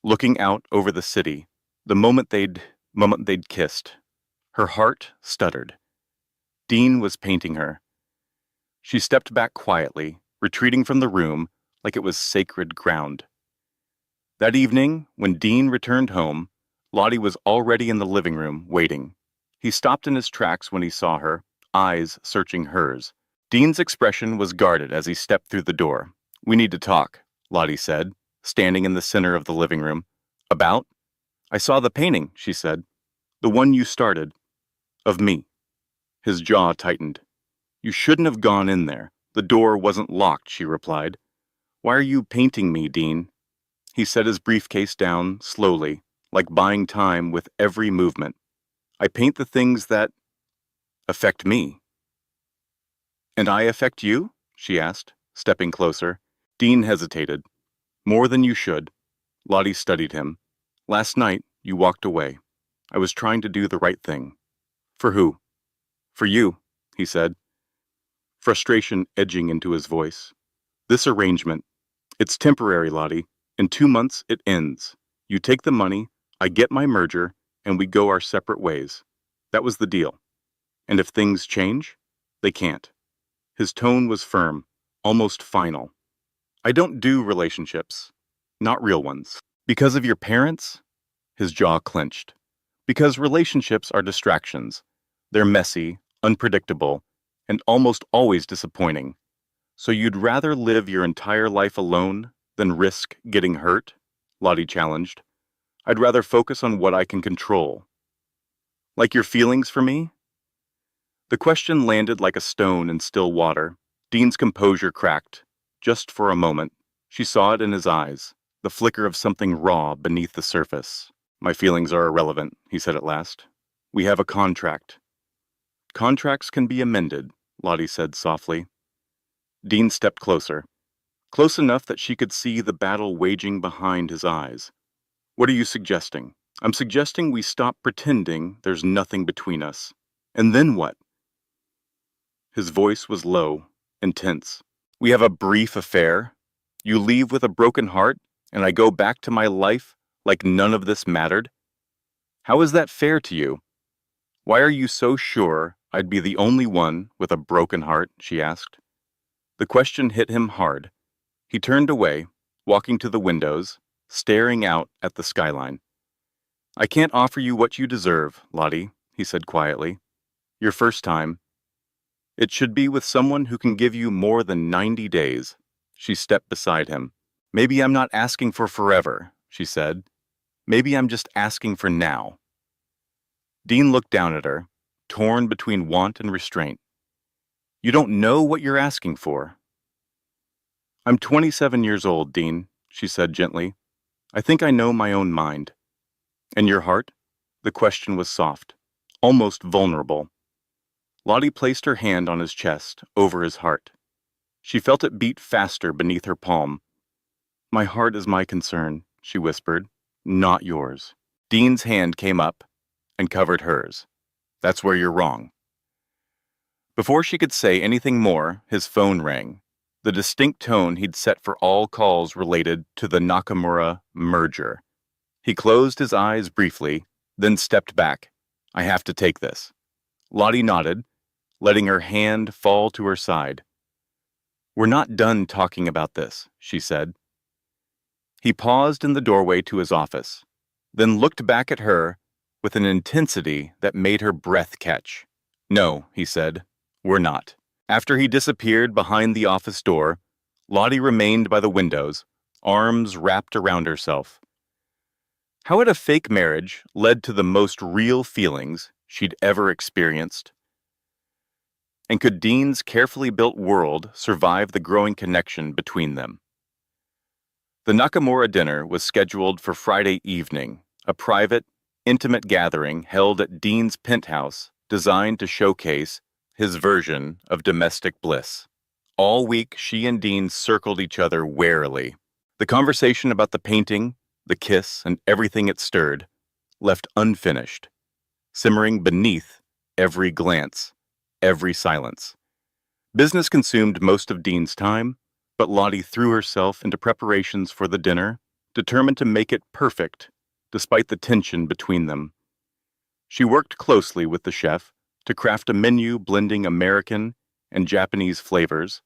looking out over the city, the moment they'd kissed. Her heart stuttered. Dean was painting her. She stepped back quietly, retreating from the room like it was sacred ground. That evening, when Dean returned home, Lottie was already in the living room, waiting. He stopped in his tracks when he saw her, eyes searching hers. Dean's expression was guarded as he stepped through the door. "We need to talk," Lottie said, standing in the center of the living room. "About?" "I saw the painting," she said. "The one you started. Of me." His jaw tightened. "You shouldn't have gone in there. The door wasn't locked," she replied. "Why are you painting me, Dean?" He set his briefcase down, slowly, like buying time with every movement. "I paint the things that affect me." "And I affect you?" she asked, stepping closer. Dean hesitated. "More than you should." Lottie studied him. "Last night, you walked away. I was trying to do the right thing." "For who?" "For you," he said, frustration edging into his voice. "This arrangement, it's temporary, Lottie. In 2 months, it ends. You take the money, I get my merger, and we go our separate ways. That was the deal. And if things change, they can't." His tone was firm, almost final. "I don't do relationships. Not real ones." "Because of your parents?" His jaw clenched. "Because relationships are distractions. They're messy, unpredictable, and almost always disappointing. So you'd rather live your entire life alone than risk getting hurt?" Lottie challenged. "I'd rather focus on what I can control." "Like your feelings for me?" The question landed like a stone in still water. Dean's composure cracked. Just for a moment, she saw it in his eyes, the flicker of something raw beneath the surface. "My feelings are irrelevant," he said at last. "We have a contract." "Contracts can be amended," Lottie said softly. Dean stepped closer, close enough that she could see the battle waging behind his eyes. "What are you suggesting?" "I'm suggesting we stop pretending there's nothing between us. And then what?" His voice was low, intense. "We have a brief affair. You leave with a broken heart, and I go back to my life like none of this mattered? How is that fair to you? Why are you so sure I'd be the only one with a broken heart?" she asked. The question hit him hard. He turned away, walking to the windows, staring out at the skyline. "I can't offer you what you deserve, Lottie," he said quietly. "Your first time. It should be with someone who can give you more than 90 days. She stepped beside him. "Maybe I'm not asking for forever," she said. "Maybe I'm just asking for now." Dean looked down at her, torn between want and restraint. "You don't know what you're asking for." "I'm 27 years old, Dean," she said gently. "I think I know my own mind." "And your heart?" The question was soft, almost vulnerable. Lottie placed her hand on his chest, over his heart. She felt it beat faster beneath her palm. "My heart is my concern," she whispered, "not yours." Dean's hand came up and covered hers. "That's where you're wrong." Before she could say anything more, his phone rang, the distinct tone he'd set for all calls related to the Nakamura merger. He closed his eyes briefly, then stepped back. "I have to take this." Lottie nodded, letting her hand fall to her side. "We're not done talking about this," she said. He paused in the doorway to his office, then looked back at her with an intensity that made her breath catch. "No," he said, "we're not." After he disappeared behind the office door, Lottie remained by the windows, arms wrapped around herself. How had a fake marriage led to the most real feelings she'd ever experienced? And could Dean's carefully built world survive the growing connection between them? The Nakamura dinner was scheduled for Friday evening, a private, intimate gathering held at Dean's penthouse designed to showcase his version of domestic bliss. All week, she and Dean circled each other warily. The conversation about the painting, the kiss, and everything it stirred, left unfinished, simmering beneath every glance, every silence. Business consumed most of Dean's time, but Lottie threw herself into preparations for the dinner, determined to make it perfect, despite the tension between them. She worked closely with the chef to craft a menu blending American and Japanese flavors,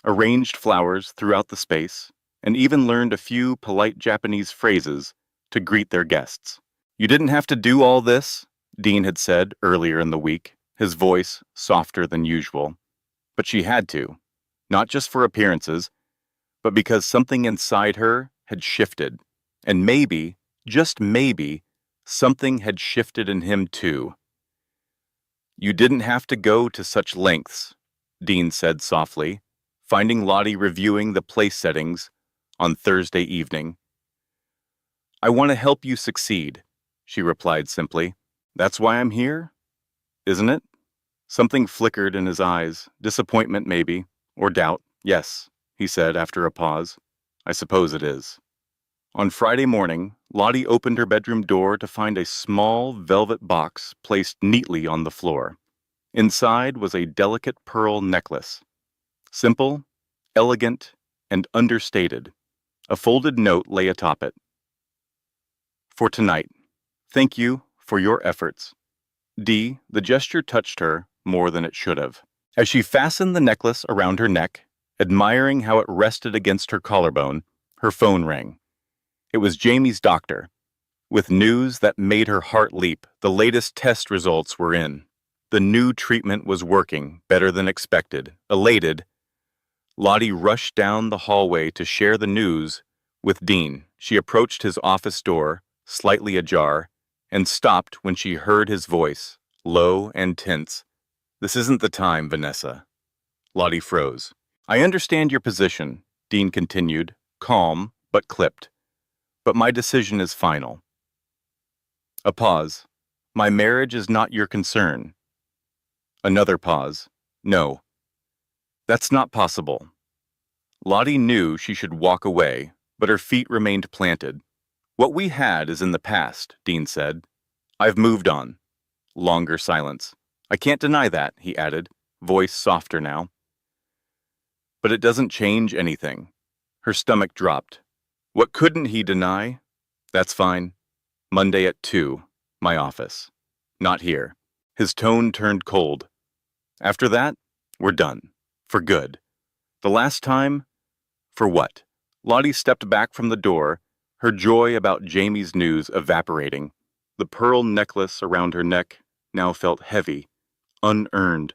arranged flowers throughout the space, and even learned a few polite Japanese phrases to greet their guests. "You didn't have to do all this," Dean had said earlier in the week, his voice softer than usual. But she had to, not just for appearances, but because something inside her had shifted. And maybe, just maybe, something had shifted in him too. "You didn't have to go to such lengths," Dean said softly, finding Lottie reviewing the place settings on Thursday evening. "I want to help you succeed," she replied simply. "That's why I'm here, isn't it?" Something flickered in his eyes, disappointment maybe, or doubt. "Yes," he said after a pause. "I suppose it is." On Friday morning, Lottie opened her bedroom door to find a small velvet box placed neatly on the floor. Inside was a delicate pearl necklace. Simple, elegant, and understated. A folded note lay atop it. "For tonight, thank you for your efforts." The gesture touched her more than it should have. As she fastened the necklace around her neck, admiring how it rested against her collarbone, her phone rang. It was Jamie's doctor. With news that made her heart leap, the latest test results were in. The new treatment was working better than expected. Elated, Lottie rushed down the hallway to share the news with Dean. She approached his office door, slightly ajar, and stopped when she heard his voice, low and tense. "This isn't the time, Vanessa." Lottie froze. "I understand your position," Dean continued, calm but clipped. "But my decision is final." A pause. "My marriage is not your concern." Another pause. "No. That's not possible." Lottie knew she should walk away, but her feet remained planted. "What we had is in the past," Dean said. "I've moved on." Longer silence. "I can't deny that," he added, voice softer now. "But it doesn't change anything." Her stomach dropped. What couldn't he deny? "That's fine. Monday at 2, my office. Not here." His tone turned cold. "After that, we're done. For good. The last time? For what?" Lottie stepped back from the door, her joy about Jamie's news evaporating. The pearl necklace around her neck now felt heavy, unearned.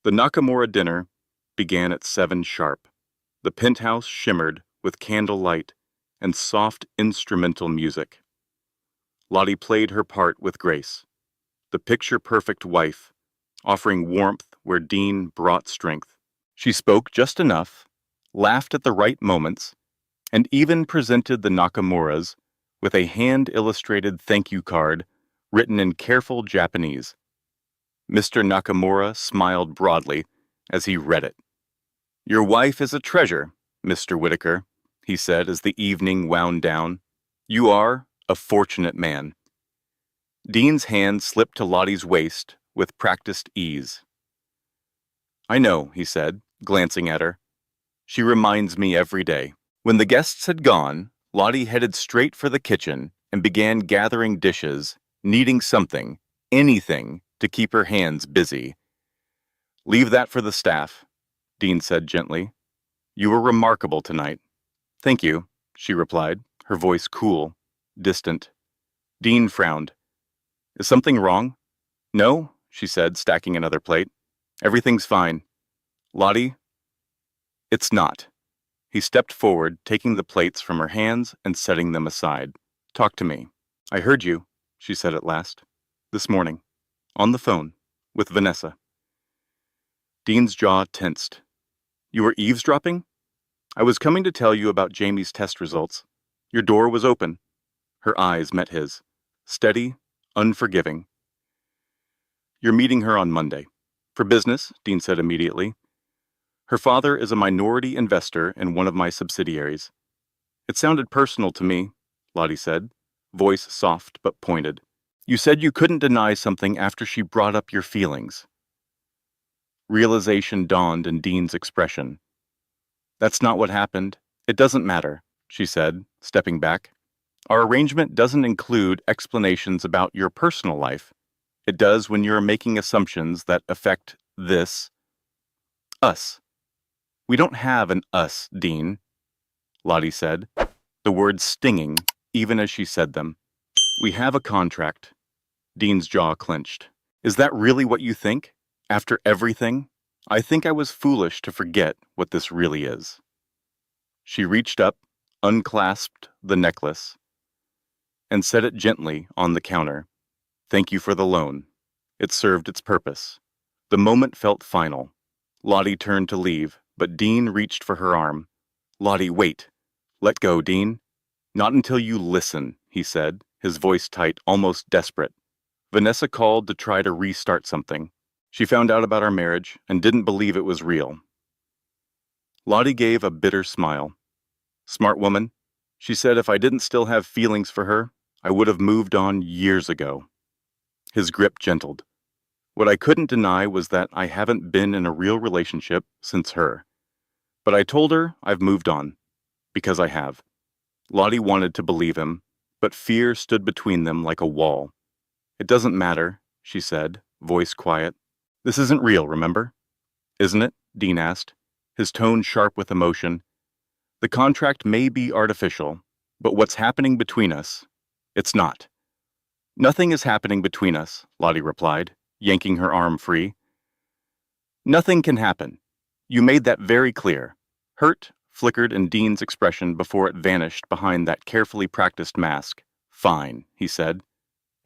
The Nakamura dinner began at 7 sharp. The penthouse shimmered with candlelight and soft instrumental music. Lottie played her part with grace, the picture-perfect wife, offering warmth where Dean brought strength. She spoke just enough, laughed at the right moments, and even presented the Nakamuras with a hand-illustrated thank you card written in careful Japanese. Mr. Nakamura smiled broadly as he read it. "Your wife is a treasure, Mr. Whitaker," he said as the evening wound down. "You are a fortunate man." Dean's hand slipped to Lottie's waist with practiced ease. "I know," he said, glancing at her. "She reminds me every day." When the guests had gone, Lottie headed straight for the kitchen and began gathering dishes, needing something, anything, to keep her hands busy. "Leave that for the staff," Dean said gently. "You were remarkable tonight." "Thank you," she replied, her voice cool, distant. Dean frowned. "Is something wrong?" "No," she said, stacking another plate. "Everything's fine." "Lottie, it's not." He stepped forward, taking the plates from her hands and setting them aside. "Talk to me." "I heard you," she said at last. "This morning. On the phone. With Vanessa." Dean's jaw tensed. You were eavesdropping? I was coming to tell you about Jamie's test results. Your door was open. Her eyes met his. Steady, unforgiving. You're meeting her on Monday. For business, Dean said immediately. Her father is a minority investor in one of my subsidiaries. It sounded personal to me, Lottie said, voice soft but pointed. You said you couldn't deny something after she brought up your feelings. Realization dawned in Dean's expression. That's not what happened. It doesn't matter, she said, stepping back. Our arrangement doesn't include explanations about your personal life. It does when you're making assumptions that affect this, us. We don't have an us, Dean, Lottie said, the words stinging even as she said them. We have a contract. Dean's jaw clenched. Is that really what you think? After everything? I think I was foolish to forget what this really is. She reached up, unclasped the necklace, and set it gently on the counter. Thank you for the loan. It served its purpose. The moment felt final. Lottie turned to leave, but Dean reached for her arm. Lottie, wait. Let go, Dean. Not until you listen, he said, his voice tight, almost desperate. Vanessa called to try to restart something. She found out about our marriage and didn't believe it was real. Lottie gave a bitter smile. Smart woman. She said if I didn't still have feelings for her, I would have moved on years ago. His grip gentled. What I couldn't deny was that I haven't been in a real relationship since her. But I told her I've moved on. Because I have. Lottie wanted to believe him, but fear stood between them like a wall. It doesn't matter, she said, voice quiet. This isn't real, remember? Isn't it? Dean asked, his tone sharp with emotion. The contract may be artificial, but what's happening between us, it's not. Nothing is happening between us, Lottie replied, yanking her arm free. Nothing can happen. You made that very clear. Hurt flickered in Dean's expression before it vanished behind that carefully practiced mask. Fine, he said.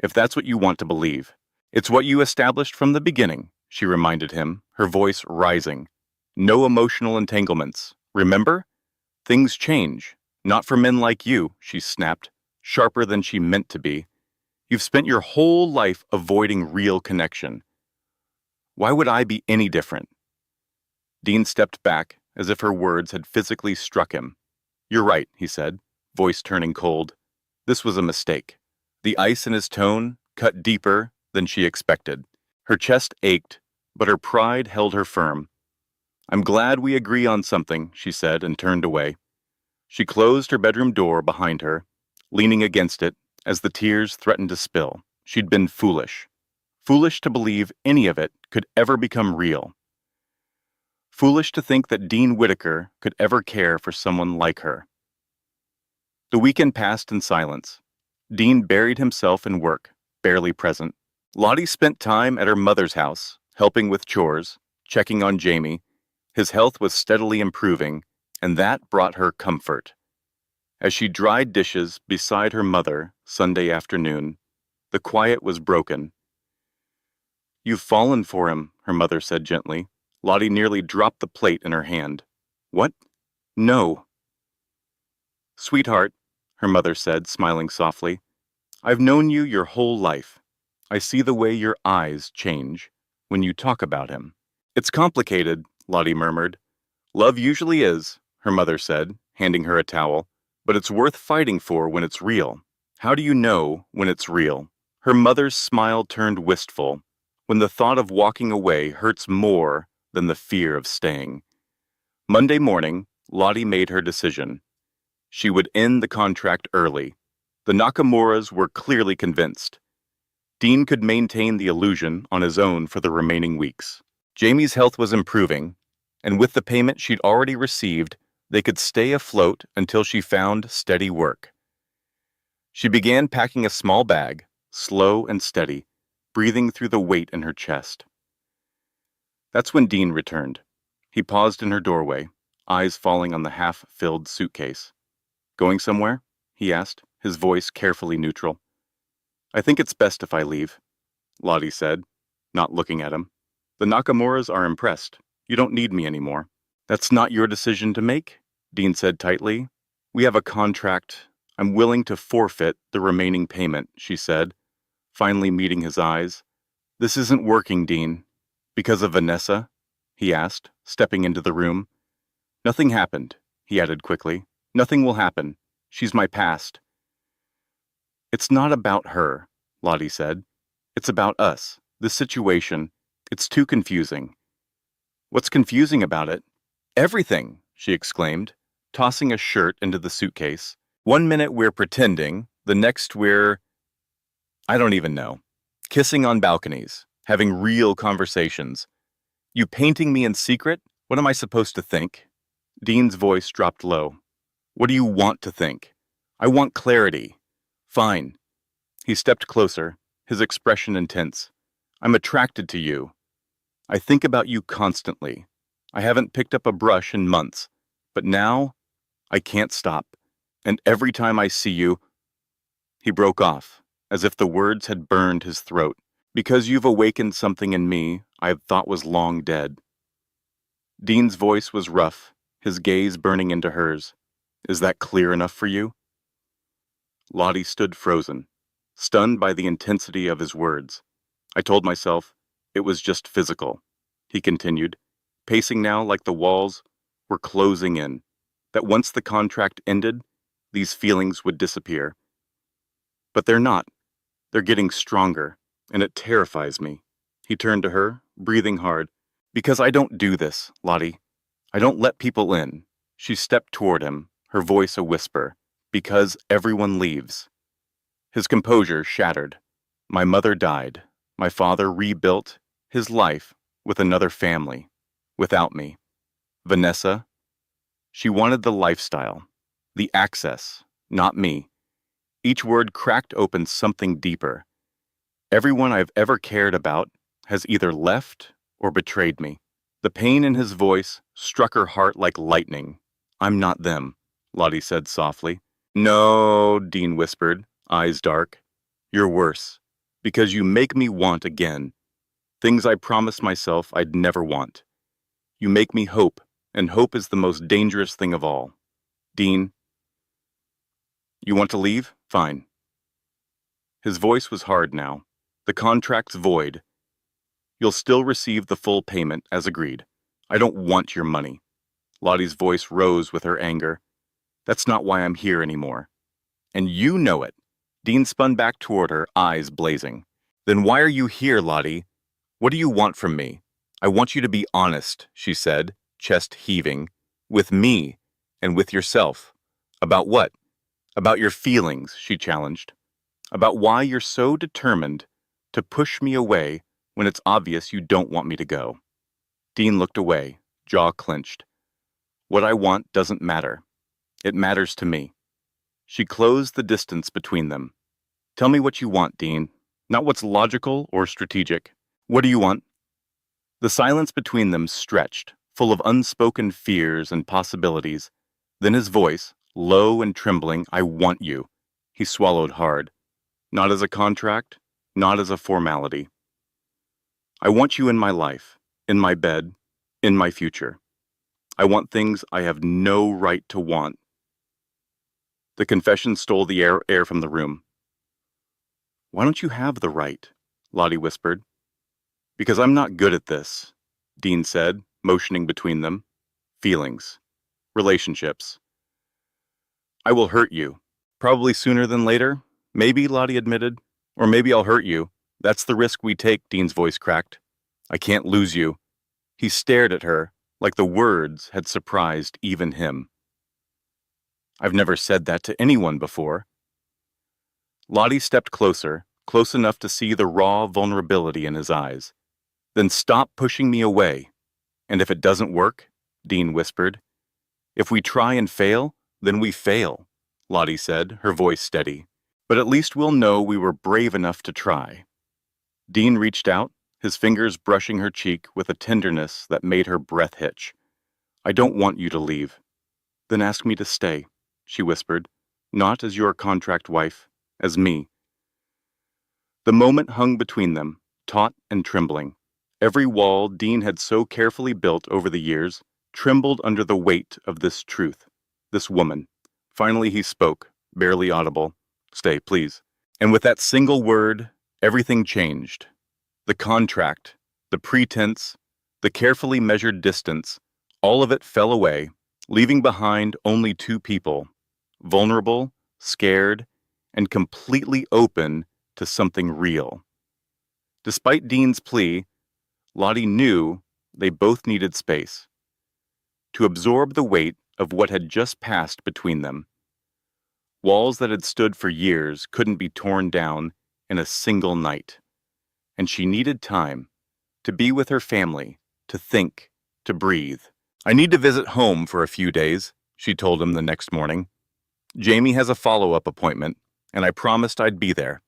If that's what you want to believe. It's what you established from the beginning, she reminded him, her voice rising. No emotional entanglements. Remember? Things change. Not for men like you, she snapped, sharper than she meant to be. You've spent your whole life avoiding real connection. Why would I be any different? Dean stepped back, as if her words had physically struck him. You're right, he said, voice turning cold. This was a mistake. The ice in his tone cut deeper than she expected. Her chest ached, but her pride held her firm. I'm glad we agree on something, she said, and turned away. She closed her bedroom door behind her, leaning against it as the tears threatened to spill. She'd been foolish. Foolish to believe any of it could ever become real. Foolish to think that Dean Whitaker could ever care for someone like her. The weekend passed in silence. Dean buried himself in work, barely present. Lottie spent time at her mother's house, helping with chores, checking on Jamie. His health was steadily improving, and that brought her comfort. As she dried dishes beside her mother Sunday afternoon, the quiet was broken. You've fallen for him, her mother said gently. Lottie nearly dropped the plate in her hand. What? No. Sweetheart, her mother said, smiling softly, I've known you your whole life. I see the way your eyes change when you talk about him. It's complicated, Lottie murmured. Love usually is, her mother said, handing her a towel, but it's worth fighting for when it's real. How do you know when it's real? Her mother's smile turned wistful, when the thought of walking away hurts more than the fear of staying. Monday morning, Lottie made her decision. She would end the contract early. The Nakamuras were clearly convinced. Dean could maintain the illusion on his own for the remaining weeks. Jamie's health was improving, and with the payment she'd already received, they could stay afloat until she found steady work. She began packing a small bag, slow and steady, breathing through the weight in her chest. That's when Dean returned. He paused in her doorway, eyes falling on the half-filled suitcase. Going somewhere? He asked, his voice carefully neutral. I think it's best if I leave, Lottie said, not looking at him. The Nakamuras are impressed. You don't need me anymore. That's not your decision to make, Dean said tightly. We have a contract. I'm willing to forfeit the remaining payment, she said, finally meeting his eyes. This isn't working, Dean. Because of Vanessa? He asked, stepping into the room. Nothing happened, he added quickly. Nothing will happen. She's my past. It's not about her, Lottie said. It's about us, this situation. It's too confusing. What's confusing about it? Everything, she exclaimed, tossing a shirt into the suitcase. One minute we're pretending, the next I don't even know. Kissing on balconies, having real conversations. You painting me in secret? What am I supposed to think? Dean's voice dropped low. What do you want to think? I want clarity. Fine. He stepped closer, his expression intense. I'm attracted to you. I think about you constantly. I haven't picked up a brush in months, but now I can't stop. And every time I see you, he broke off, as if the words had burned his throat. Because you've awakened something in me I had thought was long dead. Dean's voice was rough, his gaze burning into hers. Is that clear enough for you? Lottie stood frozen, stunned by the intensity of his words. I told myself it was just physical, he continued, pacing now like the walls were closing in, that once the contract ended, these feelings would disappear. But they're not. They're getting stronger, and it terrifies me. He turned to her, breathing hard. Because I don't do this, Lottie. I don't let people in. She stepped toward him, her voice a whisper. Because everyone leaves. His composure shattered. My mother died. My father rebuilt his life with another family, without me. Vanessa, she wanted the lifestyle, the access, not me. Each word cracked open something deeper. Everyone I've ever cared about has either left or betrayed me. The pain in his voice struck her heart like lightning. I'm not them, Lottie said softly. No, Dean whispered, eyes dark. You're worse, because you make me want again. Things I promised myself I'd never want. You make me hope, and hope is the most dangerous thing of all. Dean, you want to leave? Fine. His voice was hard now. The contract's void. You'll still receive the full payment, as agreed. I don't want your money. Lottie's voice rose with her anger. That's not why I'm here anymore. And you know it. Dean spun back toward her, eyes blazing. Then why are you here, Lottie? What do you want from me? I want you to be honest, she said, chest heaving. With me, and with yourself. About what? About your feelings, she challenged. About why you're so determined to push me away when it's obvious you don't want me to go. Dean looked away, jaw clenched. What I want doesn't matter. It matters to me. She closed the distance between them. Tell me what you want, Dean. Not what's logical or strategic. What do you want? The silence between them stretched, full of unspoken fears and possibilities. Then his voice, low and trembling, I want you. He swallowed hard. Not as a contract, not as a formality. I want you in my life, in my bed, in my future. I want things I have no right to want. The confession stole the air from the room. Why don't you have the right? Lottie whispered. Because I'm not good at this, Dean said, motioning between them. Feelings. Relationships. I will hurt you. Probably sooner than later. Maybe, Lottie admitted. Or maybe I'll hurt you. That's the risk we take, Dean's voice cracked. I can't lose you. He stared at her, like the words had surprised even him. I've never said that to anyone before. Lottie stepped closer, close enough to see the raw vulnerability in his eyes. Then stop pushing me away. And if it doesn't work, Dean whispered. If we try and fail, then we fail, Lottie said, her voice steady. But at least we'll know we were brave enough to try. Dean reached out, his fingers brushing her cheek with a tenderness that made her breath hitch. I don't want you to leave. Then ask me to stay, she whispered, not as your contract wife, as me. The moment hung between them, taut and trembling. Every wall Dean had so carefully built over the years trembled under the weight of this truth, this woman. Finally he spoke, barely audible. "Stay, please." And with that single word, everything changed. The contract, the pretense, the carefully measured distance, all of it fell away, leaving behind only two people, vulnerable, scared, and completely open to something real. Despite Dean's plea, Lottie knew they both needed space to absorb the weight of what had just passed between them. Walls that had stood for years couldn't be torn down in a single night, and she needed time to be with her family, to think, to breathe. "I need to visit home for a few days," she told him the next morning. "Jamie has a follow-up appointment, and I promised I'd be there."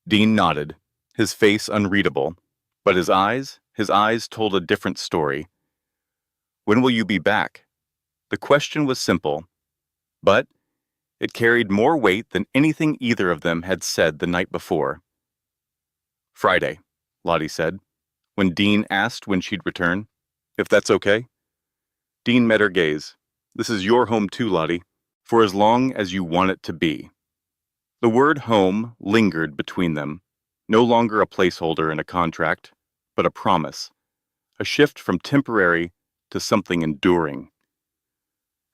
Dean nodded, his face unreadable, but his eyes told a different story. "When will you be back?" The question was simple, but it carried more weight than anything either of them had said the night before. "Friday," Lottie said, when Dean asked when she'd return. "If that's okay?" Dean met her gaze. "This is your home too, Lottie, for as long as you want it to be." The word home lingered between them, no longer a placeholder in a contract, but a promise, a shift from temporary to something enduring.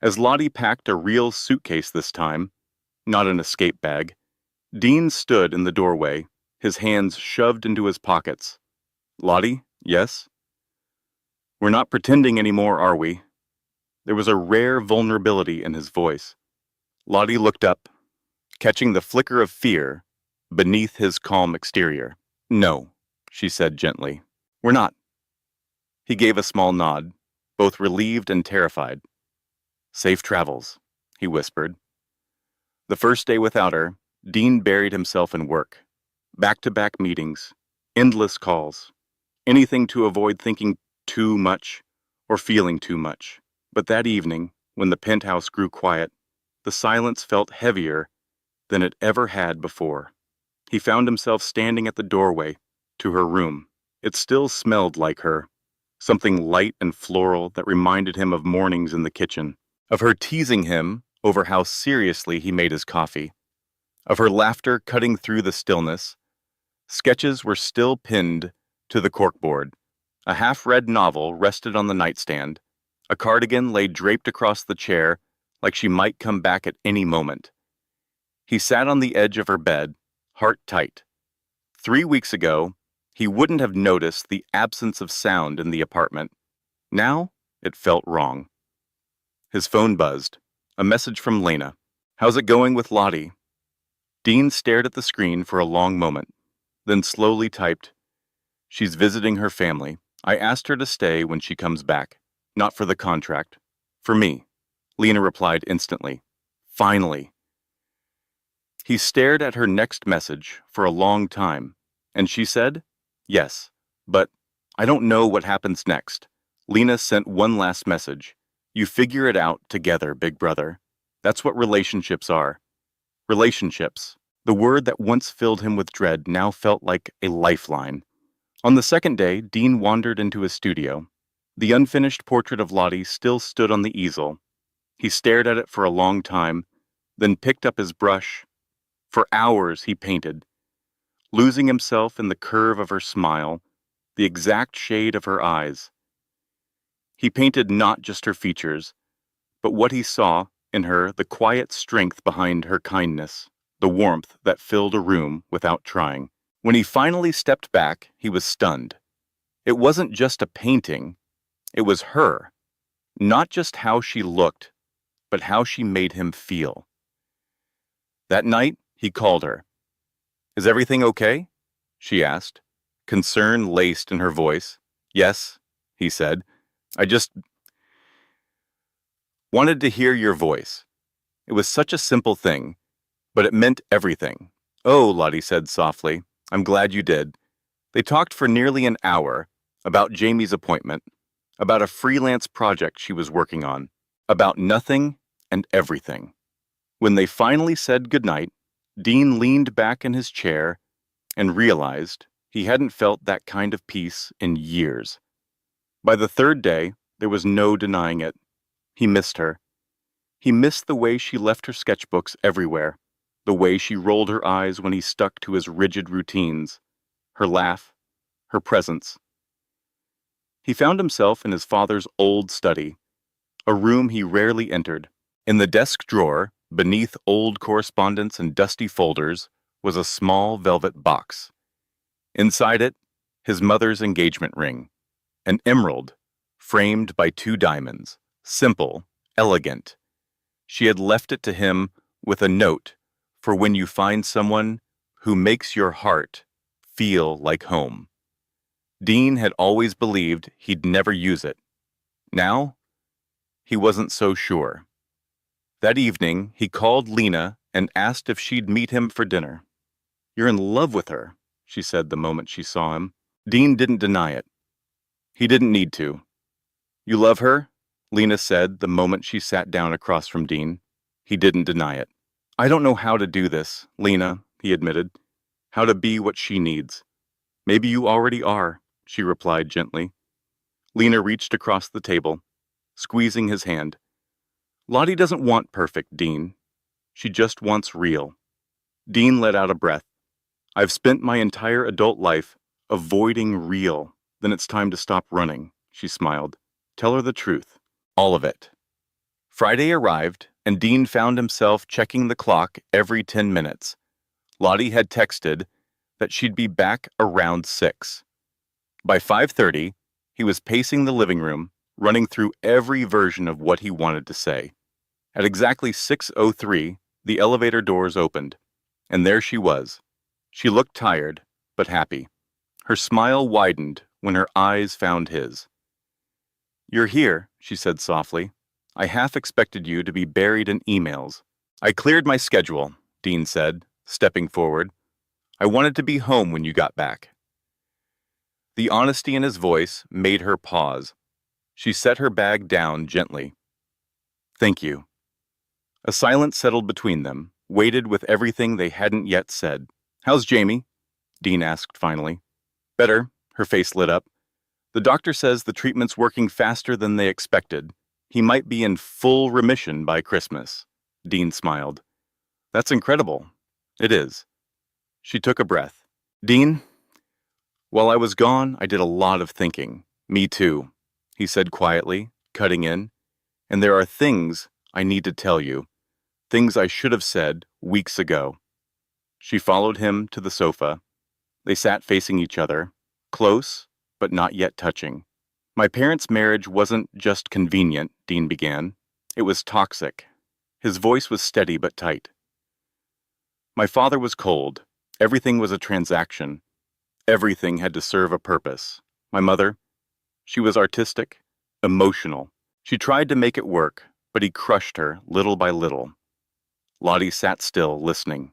As Lottie packed a real suitcase this time, not an escape bag, Dean stood in the doorway, his hands shoved into his pockets. "Lottie, yes?" "We're not pretending anymore, are we?" There was a rare vulnerability in his voice. Lottie looked up, catching the flicker of fear beneath his calm exterior. "No," she said gently. "We're not." He gave a small nod, both relieved and terrified. "Safe travels," he whispered. The first day without her, Dean buried himself in work. Back-to-back meetings, endless calls, anything to avoid thinking too much or feeling too much. But that evening, when the penthouse grew quiet, the silence felt heavier than it ever had before. He found himself standing at the doorway to her room. It still smelled like her, something light and floral that reminded him of mornings in the kitchen, of her teasing him over how seriously he made his coffee, of her laughter cutting through the stillness. Sketches were still pinned to the corkboard. A half-read novel rested on the nightstand. A cardigan lay draped across the chair like she might come back at any moment. He sat on the edge of her bed, heart tight. 3 weeks ago, he wouldn't have noticed the absence of sound in the apartment. Now, it felt wrong. His phone buzzed. A message from Lena. "How's it going with Lottie?" Dean stared at the screen for a long moment, then slowly typed, "She's visiting her family. I asked her to stay when she comes back. Not for the contract. For me." Lena replied instantly. Finally. He stared at her next message for a long time, and she said, "Yes, but I don't know what happens next." Lena sent one last message. "You figure it out together, big brother." That's what relationships are. Relationships. The word that once filled him with dread now felt like a lifeline. On the second day, Dean wandered into his studio. The unfinished portrait of Lottie still stood on the easel. He stared at it for a long time, then picked up his brush. For hours he painted, losing himself in the curve of her smile, the exact shade of her eyes. He painted not just her features, but what he saw in her, the quiet strength behind her kindness, the warmth that filled a room without trying. When he finally stepped back, he was stunned. It wasn't just a painting, it was her. Not just how she looked, but how she made him feel. That night, he called her. "Is everything okay?" she asked, concern laced in her voice. "Yes," he said. "I just wanted to hear your voice." It was such a simple thing, but it meant everything. "Oh," Lottie said softly, "I'm glad you did." They talked for nearly an hour about Jamie's appointment, about a freelance project she was working on, about nothing and everything. When they finally said goodnight, Dean leaned back in his chair and realized He hadn't felt that kind of peace in years. By the third day, there was no denying it. He missed her. He missed the way she left her sketchbooks everywhere, the way she rolled her eyes when he stuck to his rigid routines, her laugh, her presence. He found himself in his father's old study, a room he rarely entered. In the desk drawer, beneath old correspondence and dusty folders, was a small velvet box. Inside it, his mother's engagement ring, an emerald, framed by 2 diamonds, simple, elegant. She had left it to him with a note for when you find someone who makes your heart feel like home. Dean had always believed he'd never use it. Now, he wasn't so sure. That evening, he called Lena and asked if she'd meet him for dinner. "You're in love with her," she said the moment she saw him. Dean didn't deny it. He didn't need to. "You love her?" Lena said the moment she sat down across from Dean. He didn't deny it. "I don't know how to do this, Lena," he admitted. "How to be what she needs." "Maybe you already are," she replied gently. Lena reached across the table, squeezing his hand. "Lottie doesn't want perfect, Dean. She just wants real." Dean let out a breath. "I've spent my entire adult life avoiding real. Then it's time to stop running," she smiled. "Tell her the truth. All of it." Friday arrived, and Dean found himself checking the clock every 10 minutes. Lottie had texted that she'd be back around 6. By 5:30, he was pacing the living room, running through every version of what he wanted to say. At exactly 6:03, the elevator doors opened, and there she was. She looked tired, but happy. Her smile widened when her eyes found his. "You're here," she said softly. "I half expected you to be buried in emails." "I cleared my schedule," Dean said, stepping forward. "I wanted to be home when you got back." The honesty in his voice made her pause. She set her bag down gently. "Thank you." A silence settled between them, weighted with everything they hadn't yet said. "How's Jamie?" Dean asked finally. "Better," her face lit up. "The doctor says the treatment's working faster than they expected. He might be in full remission by Christmas." Dean smiled. "That's incredible." "It is." She took a breath. "Dean, while I was gone, I did a lot of thinking." "Me too," he said quietly, cutting in. "And there are things I need to tell you. Things I should have said weeks ago." She followed him to the sofa. They sat facing each other, close, but not yet touching. "My parents' marriage wasn't just convenient," Dean began. "It was toxic." His voice was steady but tight. "My father was cold. Everything was a transaction. Everything had to serve a purpose. My mother, she was artistic, emotional. She tried to make it work, but he crushed her little by little." Lottie sat still, listening.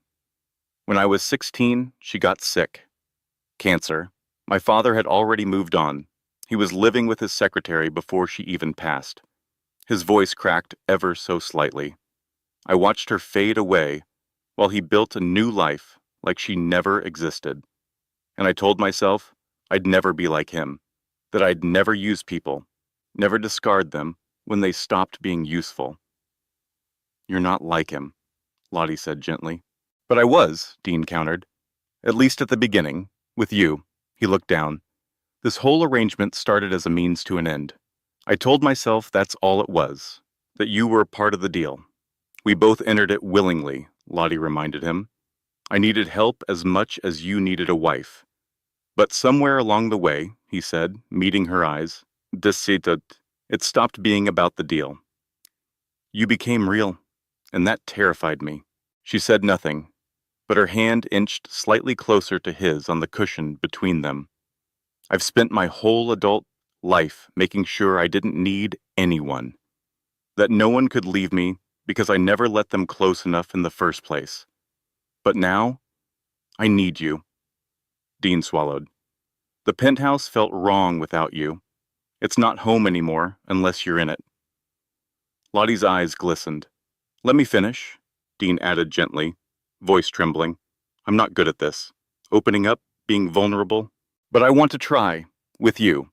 "When I was 16, she got sick. Cancer. My father had already moved on. He was living with his secretary before she even passed." His voice cracked ever so slightly. "I watched her fade away while he built a new life like she never existed. And I told myself I'd never be like him, that I'd never use people, never discard them when they stopped being useful." "You're not like him," Lottie said gently. "But I was," Dean countered. "At least at the beginning, with you." He looked down. "This whole arrangement started as a means to an end. I told myself that's all it was, that you were part of the deal. We both entered it willingly," Lottie reminded him. "I needed help as much as you needed a wife. But somewhere along the way," he said, meeting her eyes, "it stopped being about the deal. You became real, and that terrified me." She said nothing, but her hand inched slightly closer to his on the cushion between them. "I've spent my whole adult life making sure I didn't need anyone, that no one could leave me because I never let them close enough in the first place. But now, I need you." Dean swallowed. "The penthouse felt wrong without you. It's not home anymore unless you're in it." Lottie's eyes glistened. "Let me finish," Dean added gently, voice trembling. "I'm not good at this. Opening up, being vulnerable, But I want to try, with you.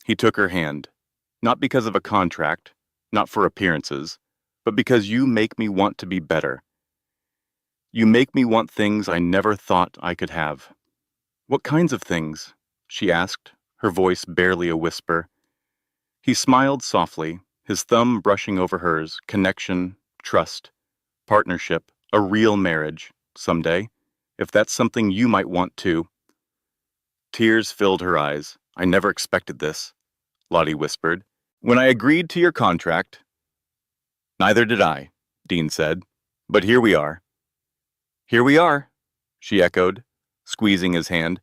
He took her hand, not because of a contract, not for appearances, but because you make me want to be better. You make me want things I never thought I could have. What kinds of things? She asked, her voice barely a whisper. He smiled softly, his thumb brushing over hers. Connection, trust, partnership, a real marriage, someday, if that's something you might want too. Tears filled her eyes. I never expected this, Lottie whispered. When I agreed to your contract, neither did I, Dean said. But here we are. Here we are, she echoed, squeezing his hand.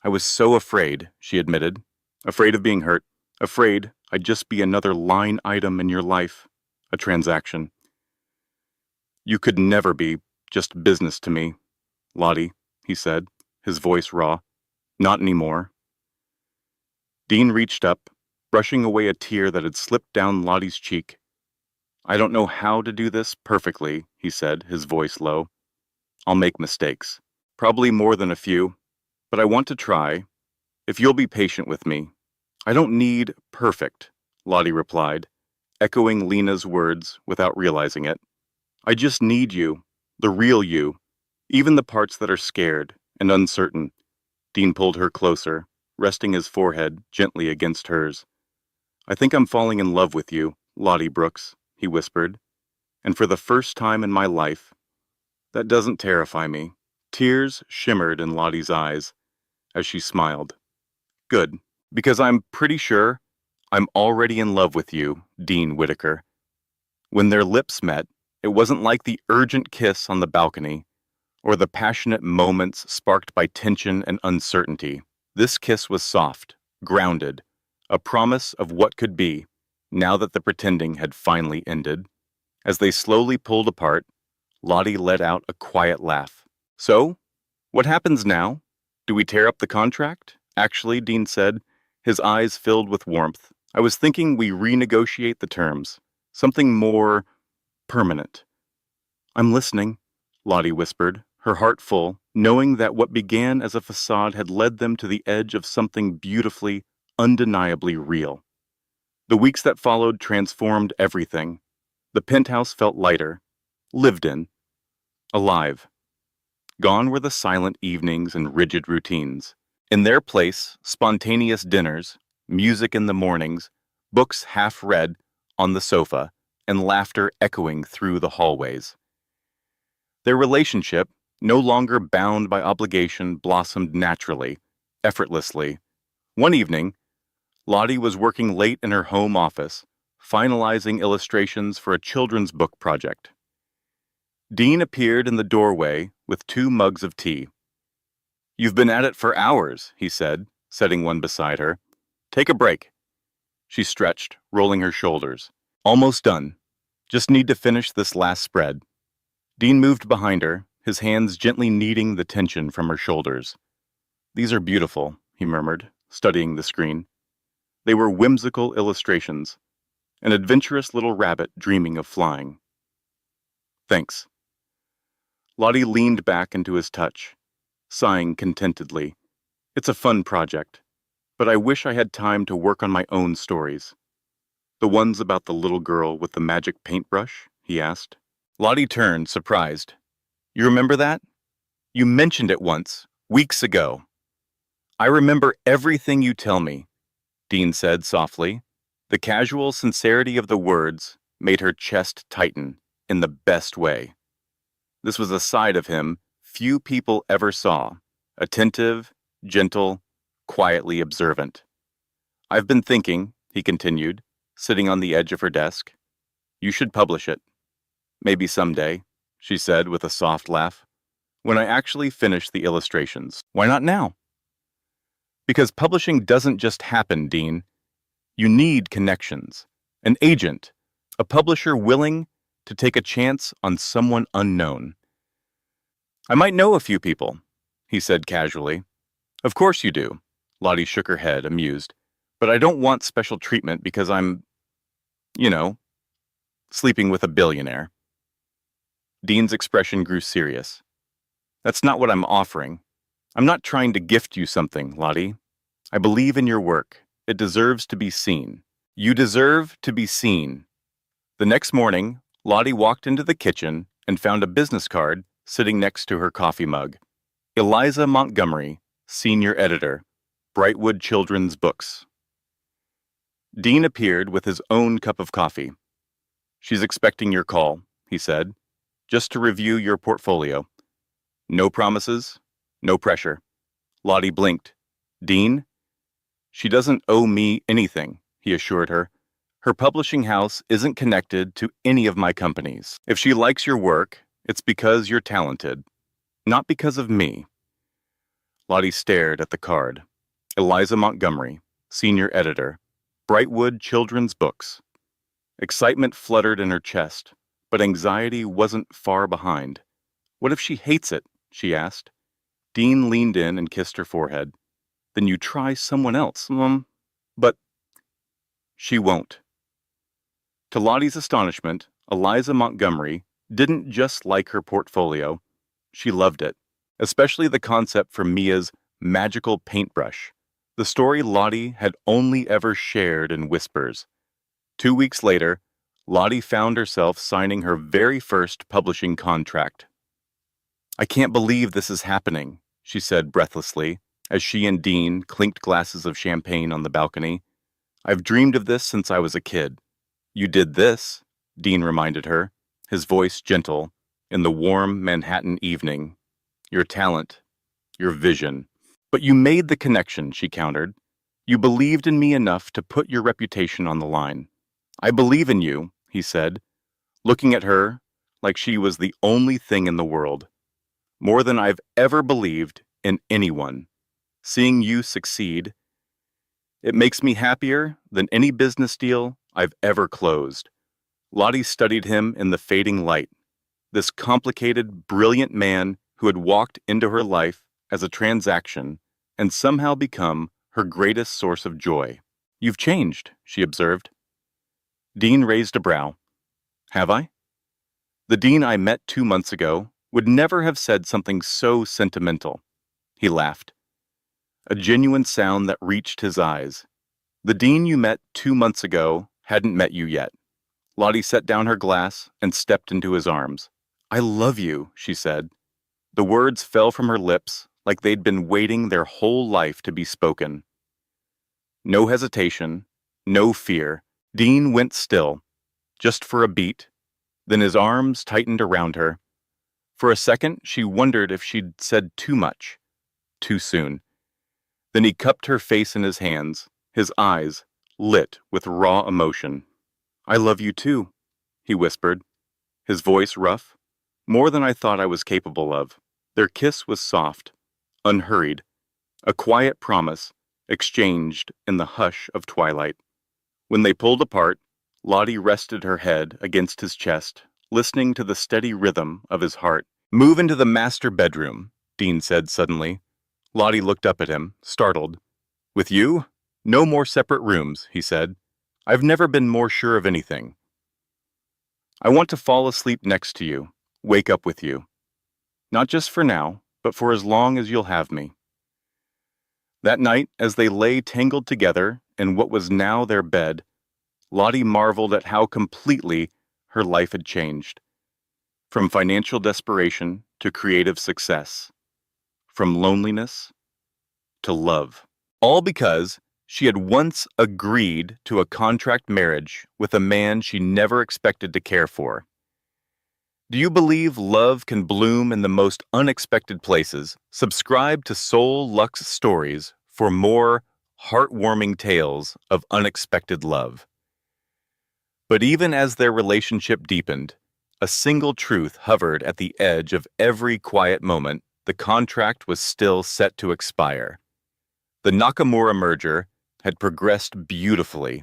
I was so afraid, she admitted. Afraid of being hurt. Afraid I'd just be another line item in your life. A transaction. You could never be just business to me, Lottie, he said, his voice raw. Not anymore. Dean reached up, brushing away a tear that had slipped down Lottie's cheek. I don't know how to do this perfectly, he said, his voice low. I'll make mistakes. Probably more than a few. But I want to try, if you'll be patient with me. I don't need perfect, Lottie replied, echoing Lena's words without realizing it. I just need you, the real you, even the parts that are scared and uncertain. Dean pulled her closer, resting his forehead gently against hers. I think I'm falling in love with you, Lottie Brooks, he whispered. And for the first time in my life, that doesn't terrify me. Tears shimmered in Lottie's eyes as she smiled. Good, because I'm pretty sure I'm already in love with you, Dean Whitaker. When their lips met, it wasn't like the urgent kiss on the balcony or the passionate moments sparked by tension and uncertainty. This kiss was soft, grounded, a promise of what could be, now that the pretending had finally ended. As they slowly pulled apart, Lottie let out a quiet laugh. So, what happens now? Do we tear up the contract? Actually, Dean said, his eyes filled with warmth. I was thinking we renegotiate the terms. Something more permanent. I'm listening, Lottie whispered, her heart full, knowing that what began as a facade had led them to the edge of something beautifully, undeniably real. The weeks that followed transformed everything. The penthouse felt lighter, lived in, alive. Gone were the silent evenings and rigid routines. In their place, spontaneous dinners, music in the mornings, books half read on the sofa, and laughter echoing through the hallways. Their relationship, no longer bound by obligation, blossomed naturally, effortlessly. One evening, Lottie was working late in her home office, finalizing illustrations for a children's book project. Dean appeared in the doorway with 2 mugs of tea. You've been at it for hours, he said, setting one beside her. Take a break. She stretched, rolling her shoulders. Almost done. Just need to finish this last spread. Dean moved behind her, his hands gently kneading the tension from her shoulders. These are beautiful, he murmured, studying the screen. They were whimsical illustrations, an adventurous little rabbit dreaming of flying. Thanks. Lottie leaned back into his touch, sighing contentedly. It's a fun project, but I wish I had time to work on my own stories. The ones about the little girl with the magic paintbrush? He asked. Lottie turned, surprised. You remember that? You mentioned it once, weeks ago. I remember everything you tell me, Dean said softly. The casual sincerity of the words made her chest tighten in the best way. This was a side of him few people ever saw, attentive, gentle, quietly observant. I've been thinking, he continued, sitting on the edge of her desk. You should publish it. Maybe someday, she said with a soft laugh. When I actually finish the illustrations. Why not now? Because publishing doesn't just happen, Dean. You need connections, an agent, a publisher willing to take a chance on someone unknown. I might know a few people, he said casually. Of course you do, Lottie shook her head, amused. But I don't want special treatment because I'm, sleeping with a billionaire. Dean's expression grew serious. That's not what I'm offering. I'm not trying to gift you something, Lottie. I believe in your work. It deserves to be seen. You deserve to be seen. The next morning, Lottie walked into the kitchen and found a business card sitting next to her coffee mug. Eliza Montgomery, Senior Editor, Brightwood Children's Books. Dean appeared with his own cup of coffee. She's expecting your call, he said, just to review your portfolio. No promises, no pressure. Lottie blinked. Dean? She doesn't owe me anything, he assured her. Her publishing house isn't connected to any of my companies. If she likes your work, it's because you're talented, not because of me. Lottie stared at the card. Eliza Montgomery, Senior Editor, Brightwood Children's Books. Excitement fluttered in her chest, but anxiety wasn't far behind. What if she hates it? She asked. Dean leaned in and kissed her forehead. Then you try someone else, But she won't. To Lottie's astonishment, Eliza Montgomery didn't just like her portfolio. She loved it, especially the concept for Mia's magical paintbrush, the story Lottie had only ever shared in whispers. 2 weeks later, Lottie found herself signing her very first publishing contract. I can't believe this is happening, she said breathlessly, as she and Dean clinked glasses of champagne on the balcony. I've dreamed of this since I was a kid. You did this, Dean reminded her, his voice gentle, in the warm Manhattan evening. Your talent, your vision. But you made the connection, she countered. You believed in me enough to put your reputation on the line. I believe in you, he said, looking at her like she was the only thing in the world. More than I've ever believed in anyone. Seeing you succeed, it makes me happier than any business deal I've ever closed. Lottie studied him in the fading light, this complicated, brilliant man who had walked into her life as a transaction and somehow become her greatest source of joy. You've changed, she observed. Dean raised a brow. Have I? The Dean I met 2 months ago would never have said something so sentimental. He laughed. A genuine sound that reached his eyes. The Dean you met 2 months ago hadn't met you yet. Lottie set down her glass and stepped into his arms. I love you, she said. The words fell from her lips like they'd been waiting their whole life to be spoken. No hesitation, no fear. Dean went still, just for a beat. Then his arms tightened around her. For a second, she wondered if she'd said too much, too soon. Then he cupped her face in his hands, his eyes lit with raw emotion. I love you too, he whispered, his voice rough, more than I thought I was capable of. Their kiss was soft, unhurried, a quiet promise exchanged in the hush of twilight. When they pulled apart, Lottie rested her head against his chest, listening to the steady rhythm of his heart. Move into the master bedroom, Dean said suddenly. Lottie looked up at him, startled. With you? No more separate rooms, he said. I've never been more sure of anything. I want to fall asleep next to you, wake up with you. Not just for now, but for as long as you'll have me. That night, as they lay tangled together in what was now their bed, Lottie marveled at how completely her life had changed. From financial desperation to creative success. From loneliness to love. All because she had once agreed to a contract marriage with a man she never expected to care for. Do you believe love can bloom in the most unexpected places? Subscribe to Soul Lux Stories for more heartwarming tales of unexpected love. But even as their relationship deepened, a single truth hovered at the edge of every quiet moment. The contract was still set to expire. The Nakamura merger had progressed beautifully,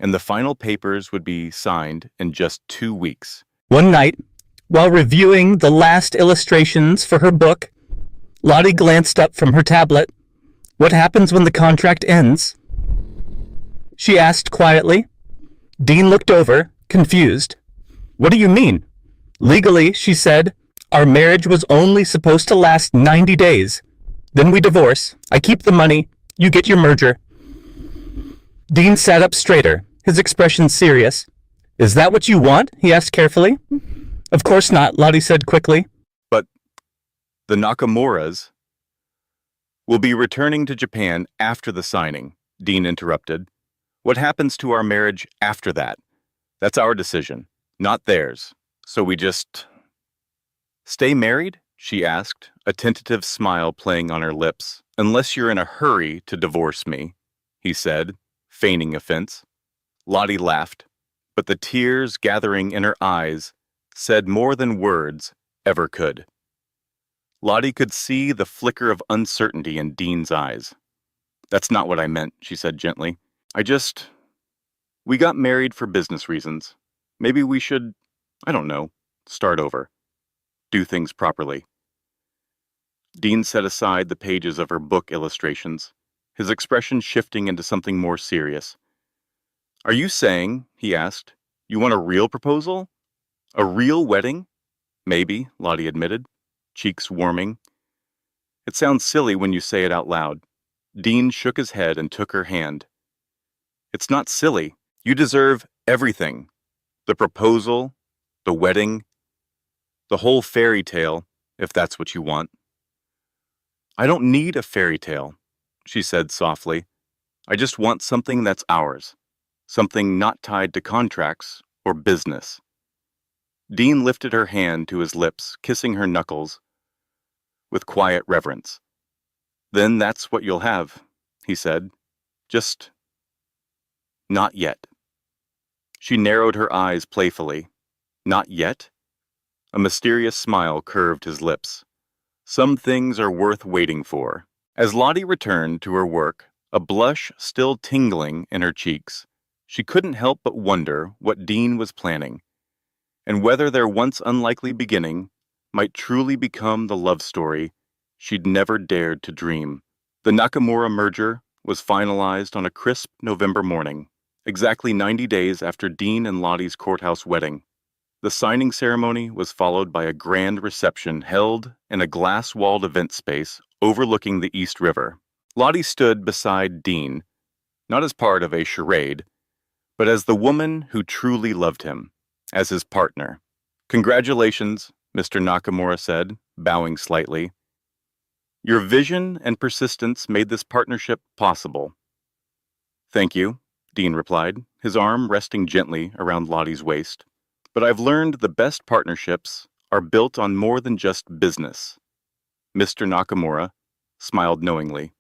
and the final papers would be signed in just 2 weeks. One night, while reviewing the last illustrations for her book, Lottie glanced up from her tablet. What happens when the contract ends? She asked quietly. Dean looked over, confused. What do you mean? Legally, she said, our marriage was only supposed to last 90 days. Then we divorce. I keep the money. You get your merger. Dean sat up straighter, his expression serious. Is that what you want? He asked carefully. Of course not, Lottie said quickly. But the Nakamuras will be returning to Japan after the signing, Dean interrupted. What happens to our marriage after that? That's our decision, not theirs. So we just stay married? She asked, a tentative smile playing on her lips. Unless you're in a hurry to divorce me, he said, feigning offense. Lottie laughed, but the tears gathering in her eyes said more than words ever could. Lottie could see the flicker of uncertainty in Dean's eyes. That's not what I meant, she said gently. We got married for business reasons. Maybe we should, I don't know, start over. Do things properly. Dean set aside the pages of her book illustrations, his expression shifting into something more serious. Are you saying, he asked, you want a real proposal? A real wedding? Maybe, Lottie admitted, cheeks warming. It sounds silly when you say it out loud. Dean shook his head and took her hand. It's not silly. You deserve everything. The proposal, the wedding, the whole fairy tale, if that's what you want. I don't need a fairy tale, she said softly. I just want something that's ours, something not tied to contracts or business. Dean lifted her hand to his lips, kissing her knuckles with quiet reverence. Then that's what you'll have, he said. Just not yet. She narrowed her eyes playfully. Not yet? A mysterious smile curved his lips. Some things are worth waiting for. As Lottie returned to her work, a blush still tingling in her cheeks, she couldn't help but wonder what Dean was planning, and whether their once unlikely beginning might truly become the love story she'd never dared to dream. The Nakamura merger was finalized on a crisp November morning, exactly 90 days after Dean and Lottie's courthouse wedding. The signing ceremony was followed by a grand reception held in a glass-walled event space overlooking the East River. Lottie stood beside Dean, not as part of a charade, but as the woman who truly loved him, as his partner. Congratulations, Mr. Nakamura said, bowing slightly. Your vision and persistence made this partnership possible. Thank you, Dean replied, his arm resting gently around Lottie's waist. But I've learned the best partnerships are built on more than just business. Mr. Nakamura smiled knowingly.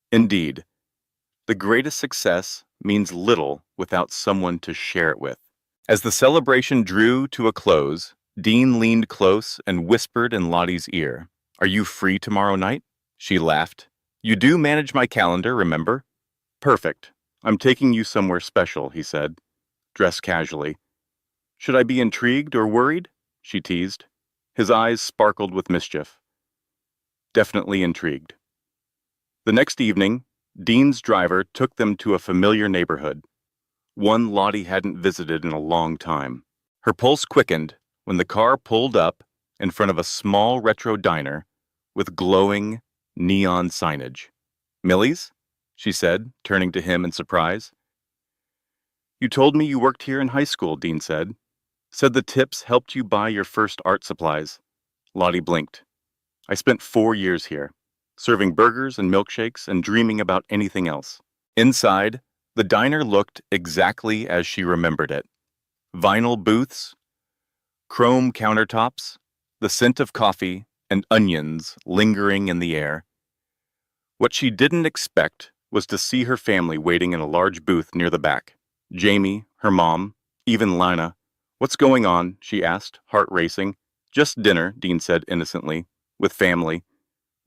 Indeed, the greatest success means little without someone to share it with. As the celebration drew to a close, Dean leaned close and whispered in Lottie's ear, Are you free tomorrow night? She laughed. You do manage my calendar, remember? Perfect. I'm taking you somewhere special, he said, dressed casually. Should I be intrigued or worried? She teased. His eyes sparkled with mischief. Definitely intrigued. The next evening, Dean's driver took them to a familiar neighborhood, one Lottie hadn't visited in a long time. Her pulse quickened when the car pulled up in front of a small retro diner with glowing neon signage. Millie's? She said, turning to him in surprise. You told me you worked here in high school, Dean said. Said the tips helped you buy your first art supplies. Lottie blinked. I spent 4 years here, serving burgers and milkshakes and dreaming about anything else. Inside, the diner looked exactly as she remembered it. Vinyl booths, chrome countertops, the scent of coffee and onions lingering in the air. What she didn't expect was to see her family waiting in a large booth near the back. Jamie, her mom, even Lina. What's going on? She asked, heart racing. Just dinner, Dean said innocently, with family.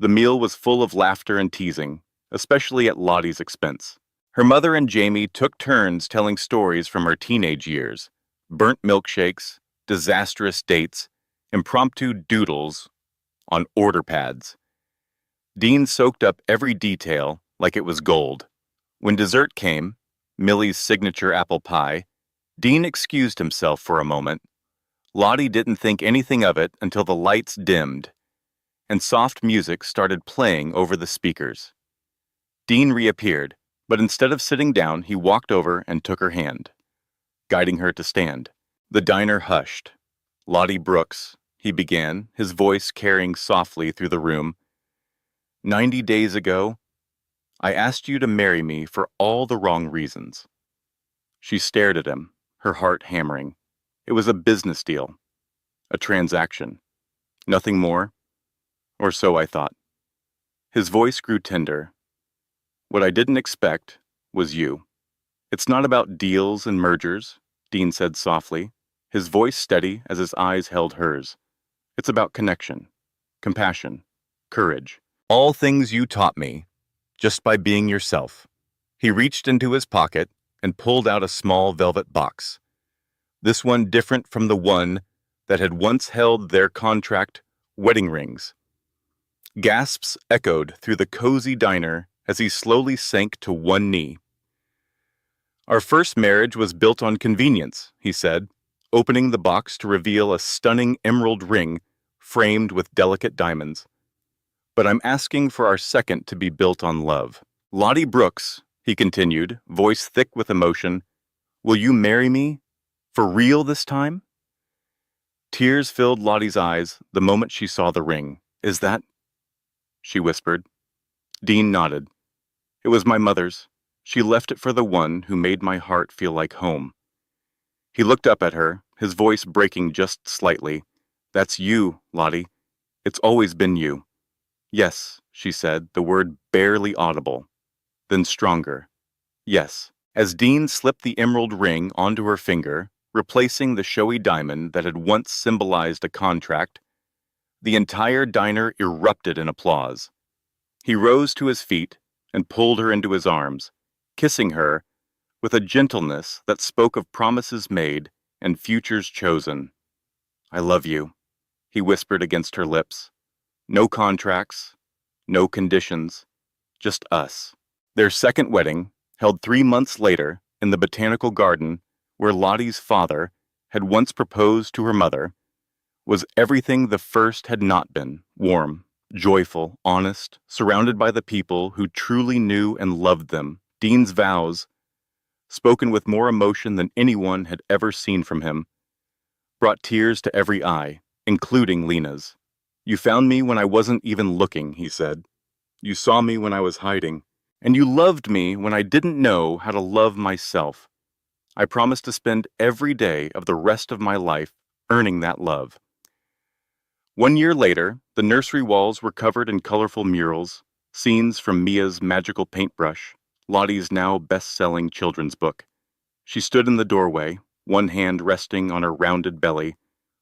The meal was full of laughter and teasing, especially at Lottie's expense. Her mother and Jamie took turns telling stories from her teenage years. Burnt milkshakes, disastrous dates, impromptu doodles on order pads. Dean soaked up every detail like it was gold. When dessert came, Millie's signature apple pie, Dean excused himself for a moment. Lottie didn't think anything of it until the lights dimmed, and soft music started playing over the speakers. Dean reappeared, but instead of sitting down, he walked over and took her hand, guiding her to stand. The diner hushed. "Lottie Brooks," he began, his voice carrying softly through the room. "90 days ago, I asked you to marry me for all the wrong reasons." She stared at him, her heart hammering. It was a business deal, a transaction. Nothing more, or so I thought. His voice grew tender. "What I didn't expect was you." "It's not about deals and mergers," Dean said softly, his voice steady as his eyes held hers. "It's about connection, compassion, courage. All things you taught me, just by being yourself." He reached into his pocket and pulled out a small velvet box. This one different from the one that had once held their contract wedding rings. Gasps echoed through the cozy diner as he slowly sank to one knee. "Our first marriage was built on convenience," he said, opening the box to reveal a stunning emerald ring framed with delicate diamonds. "But I'm asking for our second to be built on love. Lottie Brooks," he continued, voice thick with emotion, "will you marry me? For real this time?" Tears filled Lottie's eyes the moment she saw the ring. "Is that—" she whispered. Dean nodded. "It was my mother's. She left it for the one who made my heart feel like home." He looked up at her, his voice breaking just slightly. "That's you, Lottie. It's always been you." "Yes," she said, the word barely audible. Then stronger. "Yes." As Dean slipped the emerald ring onto her finger, replacing the showy diamond that had once symbolized a contract, the entire diner erupted in applause. He rose to his feet and pulled her into his arms, kissing her with a gentleness that spoke of promises made and futures chosen. "I love you," he whispered against her lips. "No contracts, no conditions, just us." Their second wedding, held 3 months later in the botanical garden where Lottie's father had once proposed to her mother, was everything the first had not been: warm, joyful, honest, surrounded by the people who truly knew and loved them. Dean's vows, spoken with more emotion than anyone had ever seen from him, brought tears to every eye, including Lena's. "You found me when I wasn't even looking," he said. "You saw me when I was hiding, and you loved me when I didn't know how to love myself. I promise to spend every day of the rest of my life earning that love." 1 year later, the nursery walls were covered in colorful murals, scenes from Mia's magical paintbrush, Lottie's now best-selling children's book. She stood in the doorway, one hand resting on her rounded belly,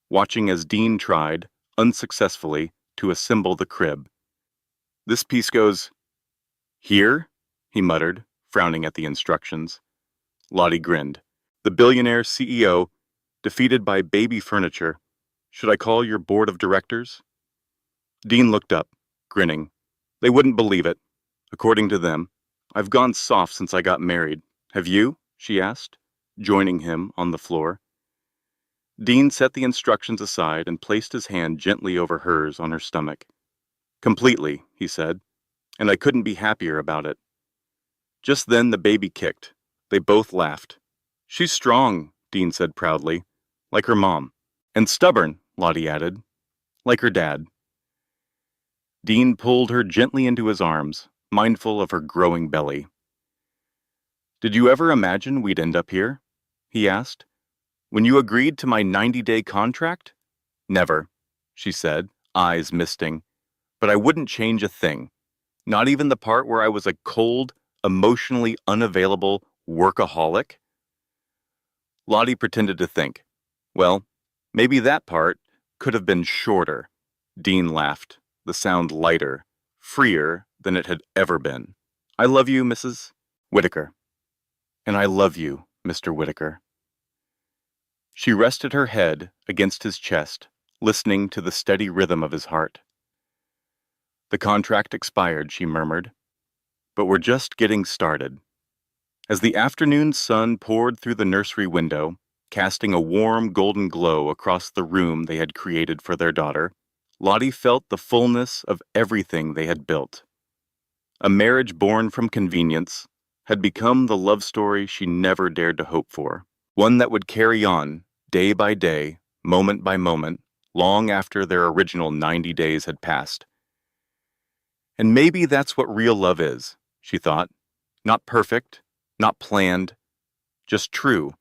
watching as Dean tried, unsuccessfully, to assemble the crib. "This piece goes here," he muttered, frowning at the instructions. Lottie grinned. "The Billionaire CEO, defeated by baby furniture. Should I call your board of directors?" Dean looked up, grinning. "They wouldn't believe it. According to them, I've gone soft since I got married. Have you?" she asked, joining him on the floor. Dean set the instructions aside and placed his hand gently over hers on her stomach. "Completely," he said, "and I couldn't be happier about it." Just then the baby kicked. They both laughed. "She's strong," Dean said proudly, "like her mom. And stubborn," Lottie added, "like her dad." Dean pulled her gently into his arms, mindful of her growing belly. "Did you ever imagine we'd end up here?" he asked. "When you agreed to my 90-day contract?" "Never," she said, eyes misting. "But I wouldn't change a thing. Not even the part where I was a cold, emotionally unavailable workaholic." Lottie pretended to think. "Well, maybe that part could have been shorter." Dean laughed, the sound lighter, freer than it had ever been. "I love you, Mrs. Whitaker." "And I love you, Mr. Whitaker." She rested her head against his chest, listening to the steady rhythm of his heart. "The contract expired," she murmured, "but we're just getting started." As the afternoon sun poured through the nursery window, casting a warm golden glow across the room they had created for their daughter, Lottie felt the fullness of everything they had built. A marriage born from convenience had become the love story she never dared to hope for, one that would carry on, day by day, moment by moment, long after their original 90 days had passed. And maybe that's what real love is, she thought. Not perfect, not planned, just true,